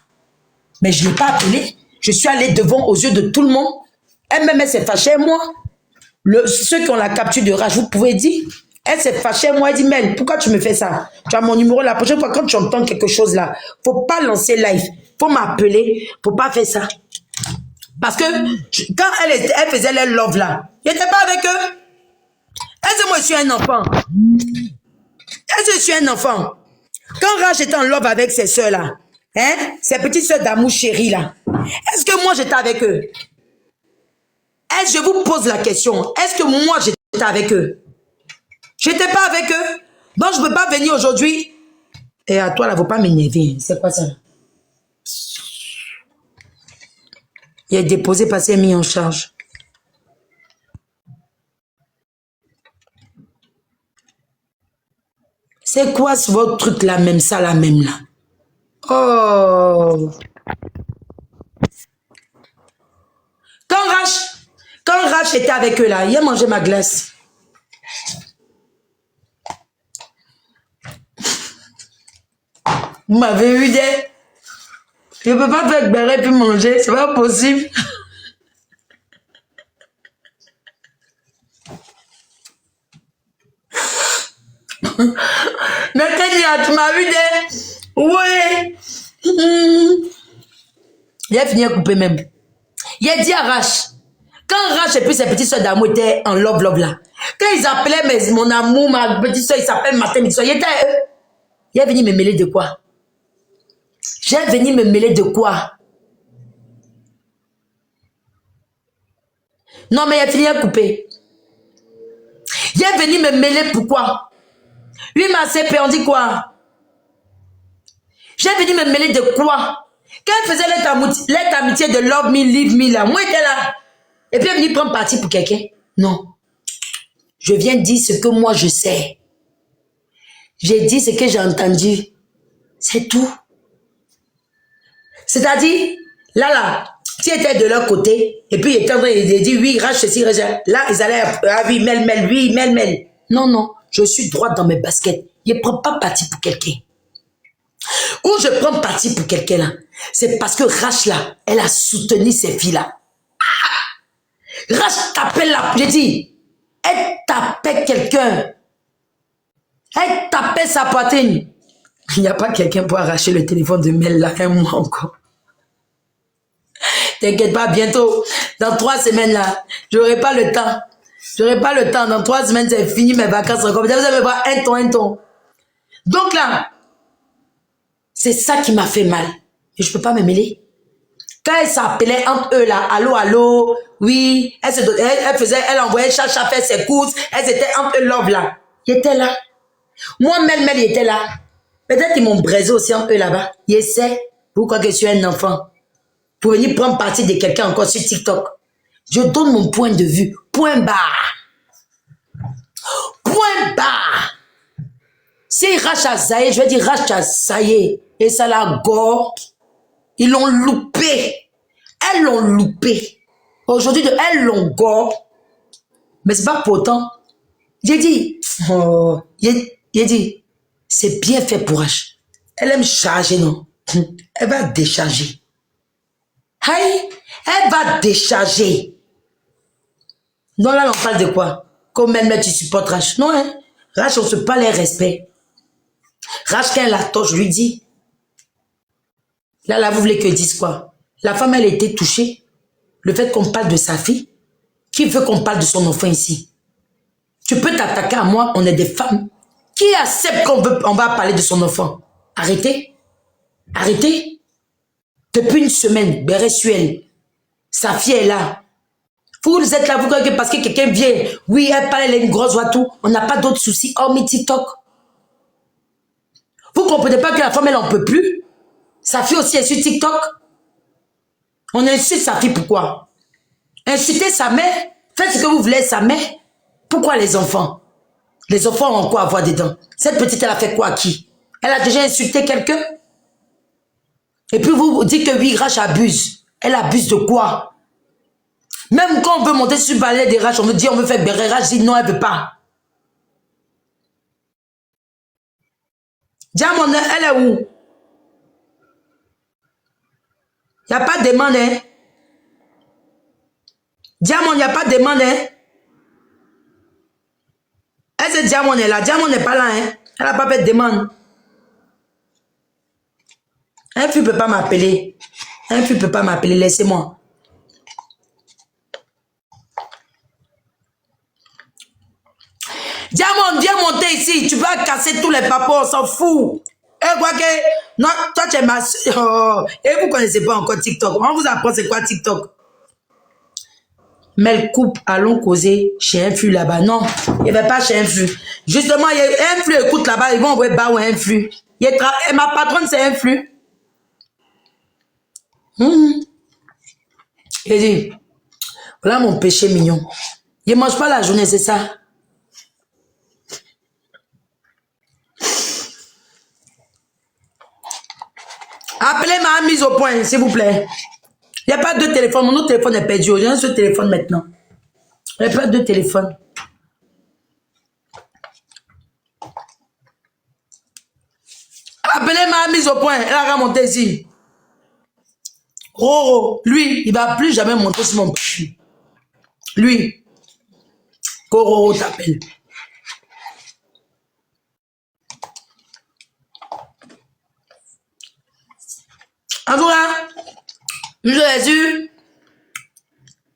Mais je ne l'ai pas appelé. Je suis allée devant aux yeux de tout le monde. Elle-même, elle s'est fâchée, moi. Ceux qui ont la capture de Rach, vous pouvez dire. Elle s'est fâchée, moi, elle dit, Mel, pourquoi tu me fais ça? Tu as mon numéro la prochaine fois, quand tu entends quelque chose là, faut pas lancer live. Faut m'appeler, faut pas faire ça. Parce que quand elle faisait les love là, il n'était pas avec eux. Est-ce que moi je suis un enfant? Est-ce que je suis un enfant? Quand Rach était en love avec ses soeurs là, hein, ses petites soeurs d'amour chérie là, est-ce que moi j'étais avec eux? Est-ce que je vous pose la question, est-ce que moi j'étais avec eux? J'étais pas avec eux. Donc je ne peux pas venir aujourd'hui. Et à toi là, il ne faut pas m'énerver. C'est quoi ça? Il est déposé, passé, mis en charge. C'est quoi votre truc là, même ça, là, même là? Oh! Quand Rach était avec eux là, il a mangé ma glace. Vous m'avez eu des... Je ne peux pas faire Gbéré puis manger, c'est pas possible. Mais Kenya, tu m'as vu de... Oui. Il a fini à couper même. Il a dit à Rach. Quand Rach et puis ses petites soeurs d'amour étaient en love là. Quand ils appelaient mon amour, ma petite soeur, ils s'appellent Martin, il était à eux. Il est venu me mêler de quoi? J'ai venu me mêler de quoi? Non, mais il a fini à couper. Il est venu me mêler pourquoi? Lui, ma CP, on dit quoi? J'ai venu me mêler de quoi? Quand il faisait l'être amitié de Love Me, Leave Me là, moi j'étais là. Et puis il est venu prendre parti pour quelqu'un. Non. Je viens dire ce que moi je sais. J'ai dit ce que j'ai entendu. C'est tout. C'est-à-dire, là, tu étais de leur côté, et puis il était en train de dire, oui, rage ceci, rage. Là, ils allaient, ah oui, mêle. Non, je suis droite dans mes baskets. Je ne prends pas parti pour quelqu'un. Où je prends parti pour quelqu'un là, c'est parce que Rach là, elle a soutenu ces filles là. Rach tapait là, j'ai dit, elle tapait quelqu'un. Elle tapait sa poitrine. Il n'y a pas quelqu'un pour arracher le téléphone de Mel là, un mois encore. T'inquiète pas, bientôt, dans 3 semaines là, j'aurai pas le temps. Dans 3 semaines, c'est fini mes vacances encore. Vous allez me voir un ton. Donc là, c'est ça qui m'a fait mal. Et je peux pas me mêler. Quand elle s'appelait entre eux là, allô, oui, elle envoyait chacha faire ses courses, elles étaient entre eux love là. Il était là. Moi, Mel, il était là. Peut-être qu'ils m'ont braisé aussi entre eux là-bas. Il essaie, pourquoi que je suis un enfant, pour venir prendre parti de quelqu'un encore sur TikTok. Je donne mon point de vue. Point barre. Si Racha Zaye, je vais dire Racha Zaye, et ça la gore, ils l'ont loupé. Elles l'ont loupé. Aujourd'hui, elles l'ont gore. Mais c'est pas pour autant. J'ai dit, c'est bien fait pour H. Elle aime charger, non? Elle va décharger. Aïe, elle va décharger. Non, là, on parle de quoi? Comme même tu supportes Rach. Non, hein? Rach, on se parle les respect. Rach, quand elle la torche, je lui dis. Là, vous voulez que je dise quoi? La femme, elle a été touchée. Le fait qu'on parle de sa fille. Qui veut qu'on parle de son enfant ici? Tu peux t'attaquer à moi, on est des femmes. Qui accepte qu'on va parler de son enfant? Arrêtez. Depuis une semaine, Béressuel, sa fille est là. Vous êtes là, vous croyez que parce que quelqu'un vient, oui, elle parle, elle a une grosse voix, tout, on n'a pas d'autres soucis, hormis TikTok. Vous comprenez pas que la femme, elle en peut plus? Sa fille aussi est sur TikTok. On insulte sa fille, pourquoi? Insultez sa mère, faites ce que vous voulez, sa mère. Pourquoi les enfants? Les enfants ont quoi à voir dedans? Cette petite, elle a fait quoi à qui? Elle a déjà insulté quelqu'un? Et puis vous dites que oui, Rach abuse. Elle abuse de quoi? Même quand on veut monter sur le balai des Rach, on me dit on veut faire bérer Rach, je dis non, elle ne veut pas. Diamond, elle est où? Il n'y a pas de demande, hein? Diamond, il n'y a pas de demande, hein? Est-ce que Diamond est là? Diamond n'est pas là, hein? Elle n'a pas fait de demande. Un fille ne peut pas m'appeler. Laissez-moi. Diamond, viens monter ici. Tu vas casser tous les papas, on s'en fout. Et quoi que... Non, toi, tu es ma... Oh. Et vous ne connaissez pas encore TikTok. On vous apprend c'est quoi TikTok. Mais le couple, allons causer chez un flux là-bas. Non, il ne va pas chez un flux. Justement, il y a un flux écoute là-bas, ils vont envoyer bas ou un flux. Et ma patronne, c'est un flux. Il dit, voilà mon péché mignon. Il ne mange pas la journée, c'est ça. Appelez ma mise au point, s'il vous plaît. Il n'y a pas de téléphone. Mon autre téléphone est perdu. J'ai un seul téléphone maintenant. Il n'y a pas de téléphone. Appelez ma mise au point. Elle a remonté ici. Roro, lui, il ne va plus jamais monter sur mon péché. Lui, Roro t'appelle. En tout cas, je l'ai su.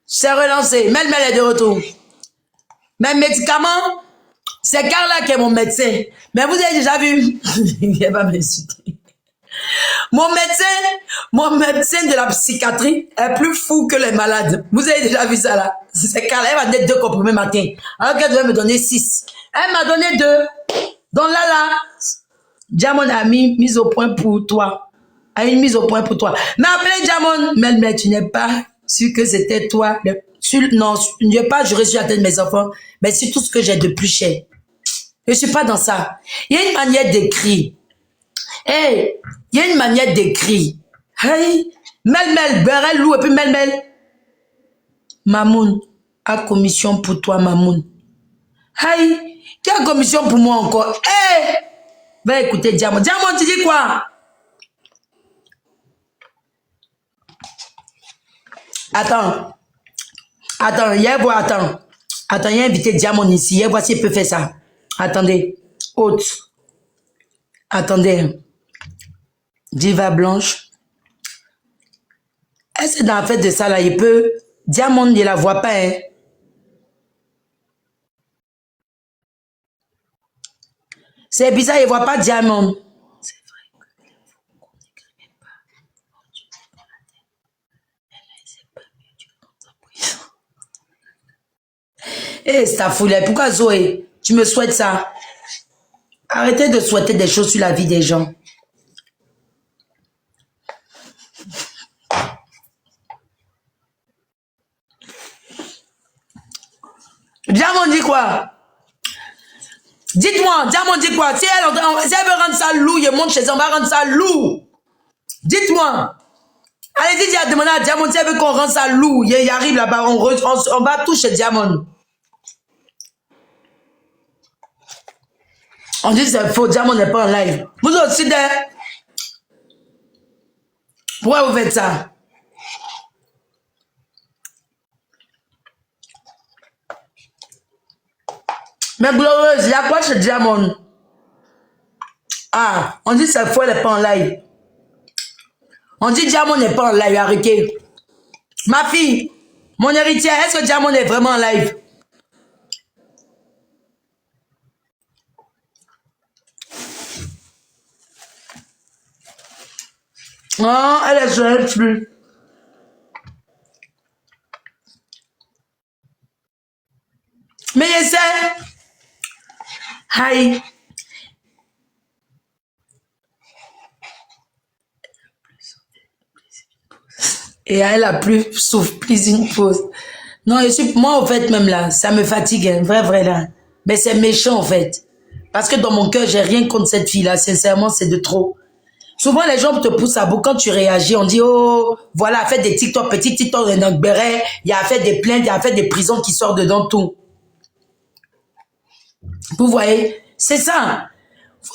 C'est relancé. Mel est de retour. Mes médicaments, c'est Carla qui est mon médecin. Mais vous avez déjà vu. Il ne va pas m'insulter. Mon médecin de la psychiatrie est plus fou que les malades. Vous avez déjà vu ça là? C'est Carla, elle m'a donné 2 comprimés matin. Alors qu'elle devait me donner 6. Elle m'a donné 2. Donc là, Diamond a mis au point pour toi. A une mise au point pour toi. Mais appelez Diamond. Mais tu n'es pas sûr que c'était toi. Non, je n'ai pas juré sur la tête de mes enfants. Mais c'est tout ce que j'ai de plus cher. Je ne suis pas dans ça. Il y a une manière d'écrire. Hey, il y a une manière d'écrire. Hey, Mel, Berel, Lou, et puis Mel. Mamoun, a commission pour toi, Mamoun. Hey, qui a commission pour moi encore? Hey, va écouter Diamond. Diamond, tu dis quoi? Attends, il y a invité Diamond ici. Il y a voir s'il peut faire ça. Attendez, haute. Attendez. Diva Blanche. Est-ce que dans le fait de ça, là, il peut... Diamond, il ne la voit pas, hein. C'est bizarre, il ne voit pas Diamond. C'est vrai qu'on n'écrivait pas. Eh, c'est ta foule. Pourquoi Zoé, tu me souhaites ça? Arrêtez de souhaiter des choses sur la vie des gens. Diamond dit quoi? Dites-moi, Diamond dit quoi? Si elle veut rendre ça loup, il monte chez elle, on va rendre ça loup. Dites-moi. Allez-y, demandez à Diamond si elle veut qu'on rende ça loup. Il arrive là-bas, on va tout chez Diamond. On dit que c'est faux, Diamond n'est pas en live. Vous aussi, pourquoi vous faites ça? Mais glorieuse, il y a quoi chez Diamond? Ah, on dit que c'est faux, elle n'est pas en live. On dit Diamond n'est pas en live, arrêtez. Ma fille, mon héritière, est-ce que Diamond est vraiment en live? Non, elle est sur elle plus. Mais je sais. Aïe. Et elle a plus souffle, plus une pause. Non, moi, en fait, même là, ça me fatigue, hein, vrai, là. Mais c'est méchant, en fait. Parce que dans mon cœur, j'ai rien contre cette fille-là. Sincèrement, c'est de trop. Souvent, les gens te poussent à bout. Quand tu réagis, on dit, oh, voilà, fait des TikTok, petit TikTok, il y a fait des plaintes, il y a fait des prisons qui sortent dedans, tout. Vous voyez? C'est ça.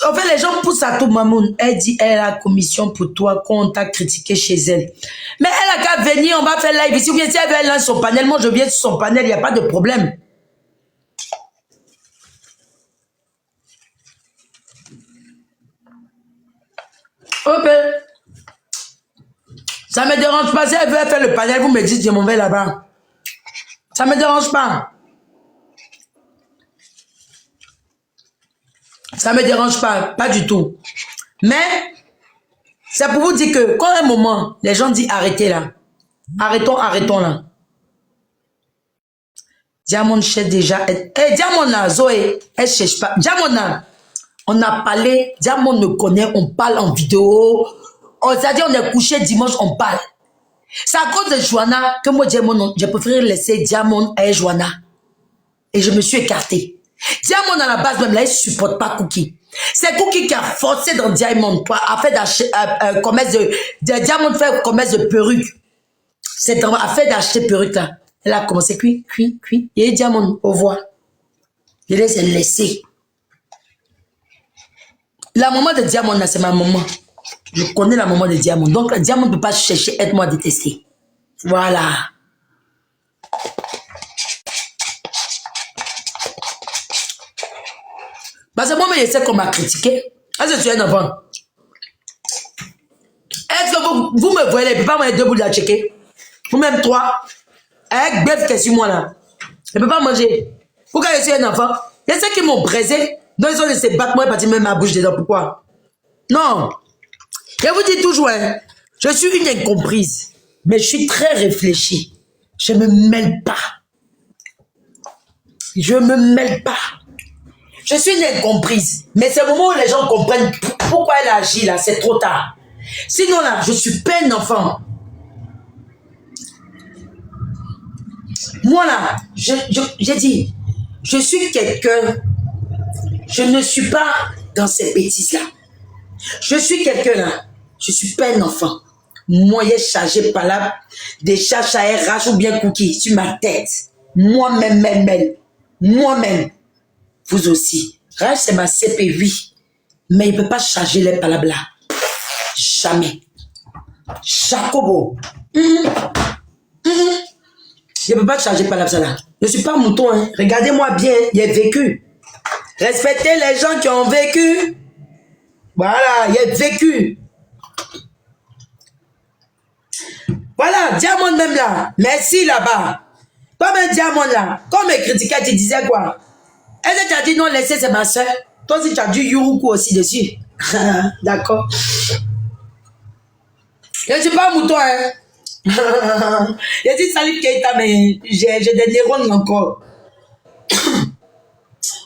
En fait, les gens poussent à tout, Mamoun. Elle dit, elle a la commission pour toi, qu'on t'a critiqué chez elle. Mais elle a qu'à venir, on va faire live ici. Ou bien si elle veut lancer son panel, moi je viens sur son panel, il n'y a pas de problème. Ok. Ça ne me dérange pas. Si elle veut faire le panel, vous me dites, je m'en vais là-bas. Ça ne me dérange pas. Ça ne me dérange pas du tout. Mais, c'est pour vous dire que, quand à un moment, les gens disent arrêtez là. Arrêtons là. Diamond cherche déjà. Diamond là, Zoé, elle cherche pas. Diamond là, on a parlé, Diamond me connaît, on parle en vidéo. C'est-à-dire, on est couché dimanche, on parle. C'est à cause de Joanna que moi, Diamond, j'ai préféré laisser Diamond à Joanna. Et je me suis écarté. Diamond, à la base, même là, il ne supporte pas Cookie. C'est Cookie qui a forcé dans Diamond à faire commerce Diamond fait commerce de perruques. C'est à faire d'acheter perruques là. Elle a commencé cuit. Et Diamond, au revoir. Je les ai laissés. La maman de Diamond là, c'est ma maman. Je connais la maman de Diamond. Donc, Diamond ne peut pas chercher à être moi détesté. Voilà. Parce que moi, je sais qu'on m'a critiqué. Est-ce que tu es un enfant? Est-ce que vous me voyez, il ne peut pas manger 2 boules de checker? Ou même 3. Avec bœuf qui est sur moi là. Il ne peut pas manger. Pourquoi je suis un enfant? Il y a ceux qui m'ont braisé. Donc ils ont laissé battre moi et partir même ma bouche dedans. Pourquoi? Non. Je vous dis toujours, hein, je suis une incomprise. Mais je suis très réfléchie. Je ne me mêle pas. Je ne me mêle pas. Je suis une incomprise. Mais c'est le moment où les gens comprennent pourquoi elle agit là. C'est trop tard. Sinon là, je suis pas un enfant. Moi là, j'ai dit, je suis quelqu'un. Je ne suis pas dans ces bêtises là. Je suis quelqu'un là. Je suis pas un enfant. Moyen chargé par là, des charges à RH ou bien cookies sur ma tête. Moi-même, moi-même. Vous aussi. Rage, c'est ma CP, oui. Mais il ne peut pas charger les palabres là. Jamais. Jacobo. Il ne peut pas charger palabres là. Je ne suis pas un mouton. Hein. Regardez-moi bien. Il a vécu. Respectez les gens qui ont vécu. Voilà, il a vécu. Voilà, Diamond même là. Merci là-bas. Comme un Diamond là. Comme un critiquait, tu disais quoi? Est-ce que tu as dit non, laissez, c'est ma soeur? Toi aussi, tu as dit Yuruku aussi dessus. D'accord. Je ne suis pas un mouton, hein. J'ai dit salut Keita, mais j'ai des neurones encore.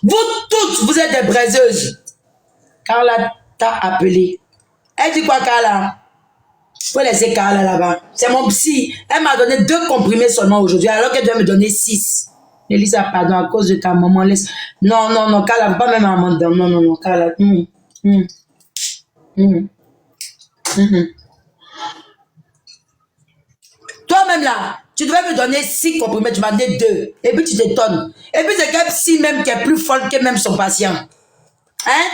Vous toutes, vous êtes des braiseuses. Carla t'a appelé. Elle dit quoi, Carla? Faut laisser Carla là-bas. C'est mon psy. Elle m'a donné 2 comprimés seulement aujourd'hui, alors qu'elle doit me donner 6. Elisa, pardon, à cause de ta maman, laisse. Non, non, non, Carla, pas même maman dedans. Non, non, non, Carla. Toi-même là, tu devais me donner 6 comprimés, tu m'as donné 2. Et puis tu t'étonnes. Et puis c'est qu'elle psy même qui est plus folle que même son patient. Hein?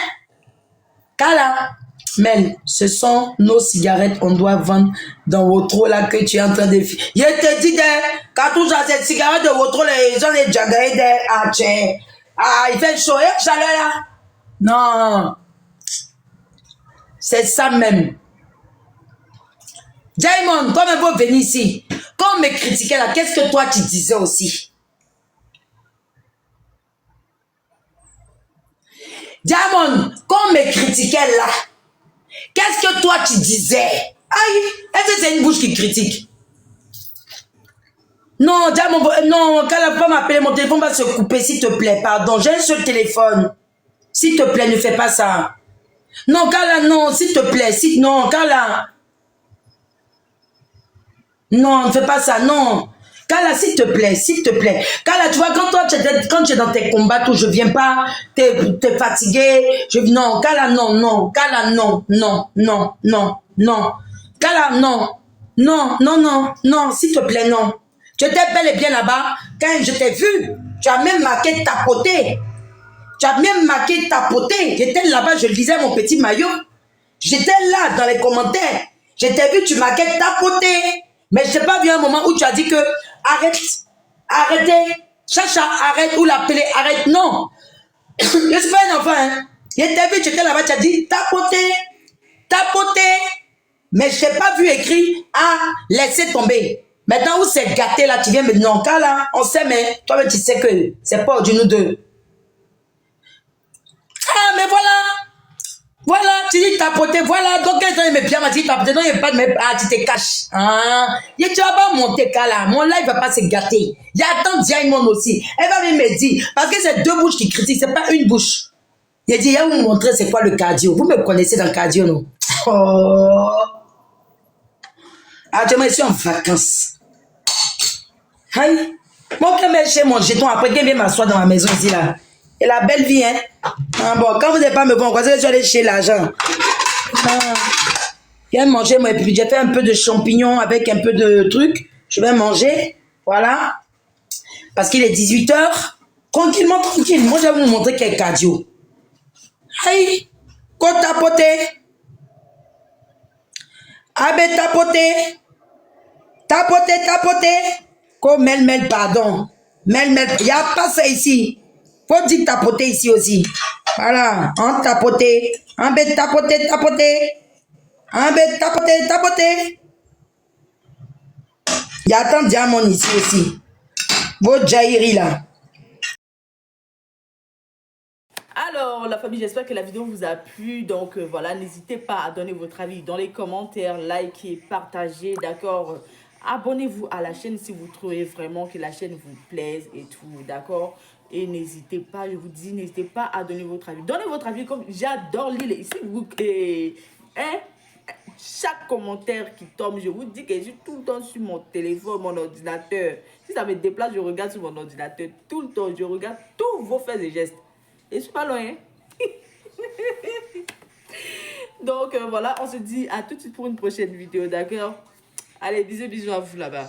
Carla, Mel, ce sont nos cigarettes qu'on doit vendre dans votre là que tu es en train de faire. Je te dis, quand tu as cette cigarette de votre, les gens les jagaient de il fait chaud, chaleur là. Non. C'est ça même. Diamond, comme elle veut venir ici, quand on me critiquait là, qu'est-ce que toi tu disais aussi? Diamond, quand on me critiquait là, qu'est-ce que toi tu disais? Aïe, est-ce que c'est une bouche qui critique? Non, Diamond, non, quand la femme m'appelle, mon téléphone va se couper, s'il te plaît, pardon, j'ai un seul téléphone. S'il te plaît, ne fais pas ça. Non, Carla, non, s'il te plaît, non, Carla. Non, ne fais pas ça, non. Carla, s'il te plaît, s'il te plaît. Carla, tu vois, quand tu es dans tes combats, tout, je viens pas, t'es fatigué. Non, Carla, non, non. Carla, non, non, non, non, non. Carla, non. Non, non, non, non, s'il te plaît, non. Tu étais bel et bien là-bas. Quand je t'ai vu, tu as même marqué tapoter. Tu as même marqué tapoter. J'étais là-bas, je lisais mon petit maillot. J'étais là dans les commentaires. Je t'ai vu, tu marquais tapoter. Mais je n'ai pas vu un moment où tu as dit que arrête, arrêtez, Chacha, arrête, ou l'appeler, arrête, non. Je ne suis pas un enfant, hein. Je t'ai vu, tu étais là-bas, tu as dit tapoter, tapoter. Mais je n'ai pas vu écrit, laissez tomber. Maintenant, où c'est gâté là, tu viens me dire, non, car là, on sait, mais toi-même, tu sais que c'est pas du nous deux. Ah, mais voilà. Voilà, tu dis tapoter, voilà. Donc, quand il me bien, m'a dit tapoter, non, il n'y a pas de même. Ah, tu te caches. Ah, et tu vas pas monter, car là. Mon live va pas se gâter. Il y a tant de Diamond aussi. Elle va même me dire, parce que c'est 2 bouches qui critiquent, c'est pas une bouche. Il a dit, il va vous montrer c'est quoi le cardio. Vous me connaissez dans le cardio, non? Oh. Ah, je suis en vacances. Aïe. Moi, quand je chez mon jeton, après, je viens m'asseoir dans ma maison ici, là. Et la belle vie, hein. Ah, bon, quand vous n'allez pas me voir, je vais aller chez l'agent. Je vais manger, moi, et puis j'ai fait un peu de champignons avec un peu de trucs. Je vais manger, voilà. Parce qu'il est 18h. Tranquillement, tranquille. Moi, je vais vous montrer quel cardio. Aïe. Qu'on tapoter. Ah, ben, tapoter. Tapoter, tapoter. Comme mel, pardon. Mel. Il n'y a pas ça ici. Faut dire tapoter ici aussi. Voilà. En tapoter. En bête tapoter. Ah ben, tapotez. Il y a tant de diamants ici aussi. Votre jaillerie là. Alors, la famille, j'espère que la vidéo vous a plu. Donc, voilà, n'hésitez pas à donner votre avis dans les commentaires, likez, partagez, d'accord? Abonnez-vous à la chaîne si vous trouvez vraiment que la chaîne vous plaise et tout, d'accord? Et n'hésitez pas, je vous dis, n'hésitez pas à donner votre avis. Donnez votre avis comme j'adore lire ici. Hein? Chaque commentaire qui tombe, je vous dis que je suis tout le temps sur mon téléphone, mon ordinateur. Si ça me déplace, je regarde sur mon ordinateur tout le temps. Je regarde tous vos faits et gestes. Et je suis pas loin. Hein? Donc voilà, on se dit à tout de suite pour une prochaine vidéo, d'accord? Allez, bisous à vous là-bas.